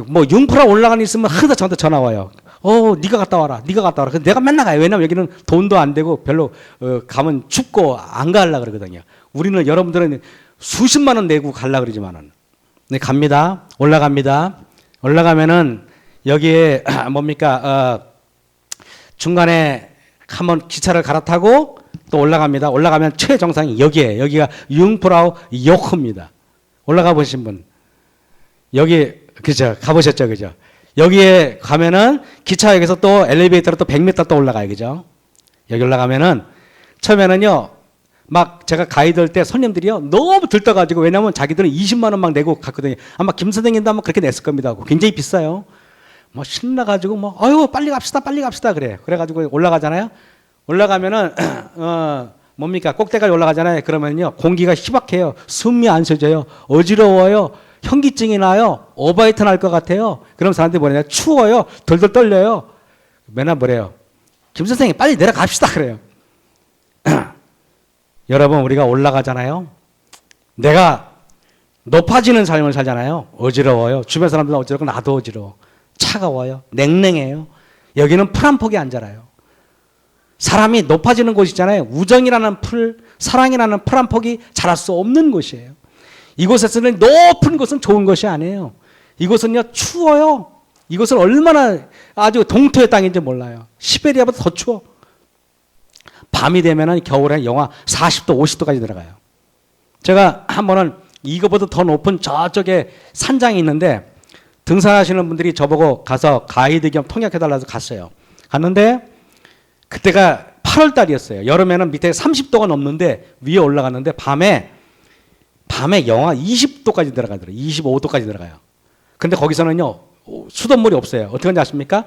뭐 융프라 올라가는 있으면 항상 저한테 전화 와요. 네가 갔다 와라. 그래서 내가 맨날 가요. 왜냐면 여기는 돈도 안 되고 별로 가면 춥고 안 가려고 그러거든요. 우리는, 여러분들은 수십만 원 내고 가려고 그러지만은. 네, 갑니다. 올라갑니다. 올라가면은 여기에 뭡니까? 중간에 한번 기차를 갈아타고 또 올라갑니다. 올라가면 최정상이 여기에 여기가 융프라우 요크입니다. 올라가 보신 분 여기 그죠 가보셨죠 그죠? 여기에 가면은 기차역에서 또 엘리베이터로 또 100m 또 올라가요 그죠? 여기 올라가면은 처음에는요 막 제가 가이드 할 때 손님들이요 너무 들떠가지고 왜냐면 자기들은 20만 원 막 내고 갔거든요. 아마 김 선생님도 아마 그렇게 냈을 겁니다. 굉장히 비싸요. 뭐 신나가지고 뭐 아유 빨리 갑시다 그래. 그래가지고 올라가잖아요. 올라가면은 뭡니까 꼭대기까지 올라가잖아요. 그러면요 공기가 희박해요. 숨이 안 쉬어져요. 어지러워요. 현기증이 나요. 오바이트 날 것 같아요. 그럼 사람들이 뭐냐 추워요. 덜덜 떨려요. 맨날 뭐래요. 김 선생님 빨리 내려갑시다 그래요. 여러분 우리가 올라가잖아요. 내가 높아지는 삶을 살잖아요. 어지러워요. 주변 사람들은 어지럽고 나도 어지러워. 차가워요. 냉랭해요. 여기는 풀 한 폭이 안 자라요. 사람이 높아지는 곳이잖아요. 우정이라는 풀, 사랑이라는 풀 한 폭이 자랄 수 없는 곳이에요. 이곳에서는 높은 곳은 좋은 것이 아니에요. 이곳은요 추워요. 이곳은 얼마나 아주 동토의 땅인지 몰라요. 시베리아보다 더 추워. 밤이 되면은 겨울에 영하 40도, 50도까지 들어가요. 제가 한 번은 이거보다 더 높은 저쪽에 산장이 있는데 등산하시는 분들이 저보고 가서 가이드 겸 통역해달라서 갔어요. 갔는데 그때가 8월 달이었어요. 여름에는 밑에 30도가 넘는데 위에 올라갔는데 밤에 영하 20도까지 들어가더라고요. 25도까지 들어가요. 근데 거기서는요 수돗물이 없어요. 어떻게 하는지 아십니까?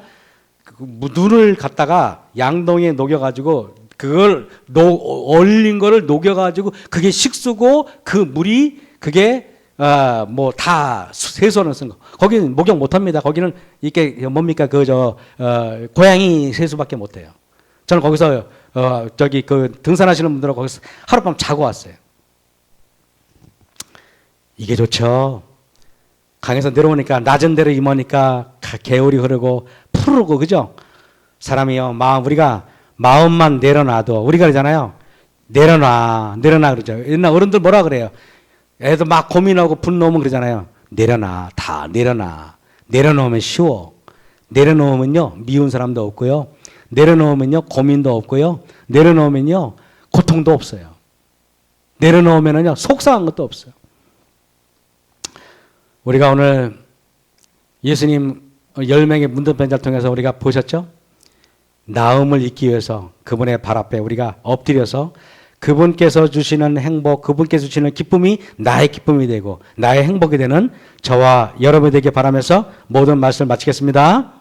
눈을 갖다가 양동이에 녹여가지고 그걸 얼린 거를 녹여가지고 그게 식수고 그 물이 그게 뭐 다 세수하는 쓴 거. 거기는 목욕 못합니다. 거기는 이게 뭡니까 고양이 세수밖에 못해요. 저는 거기서 저기 그 등산하시는 분들하고 거기서 하룻밤 자고 왔어요. 이게 좋죠. 강에서 내려오니까 낮은 데로 임하니까 개울이 흐르고 푸르고 그죠? 사람이요 우리가 마음만 내려놔도 우리가 그러잖아요. 내려놔 그러죠. 옛날 어른들 뭐라 그래요? 애들 막 고민하고 분노하면 그러잖아요. 내려놔 다 내려놔. 내려놓으면 쉬워. 내려놓으면요 미운 사람도 없고요. 내려놓으면요 고민도 없고요. 내려놓으면요 고통도 없어요. 내려놓으면요 속상한 것도 없어요. 우리가 오늘 예수님 10명의 문둥병자를 통해서 우리가 보셨죠? 나음을 잊기 위해서 그분의 발 앞에 우리가 엎드려서 그분께서 주시는 행복, 그분께서 주시는 기쁨이 나의 기쁨이 되고 나의 행복이 되는 저와 여러분이 되길 바라면서 모든 말씀을 마치겠습니다.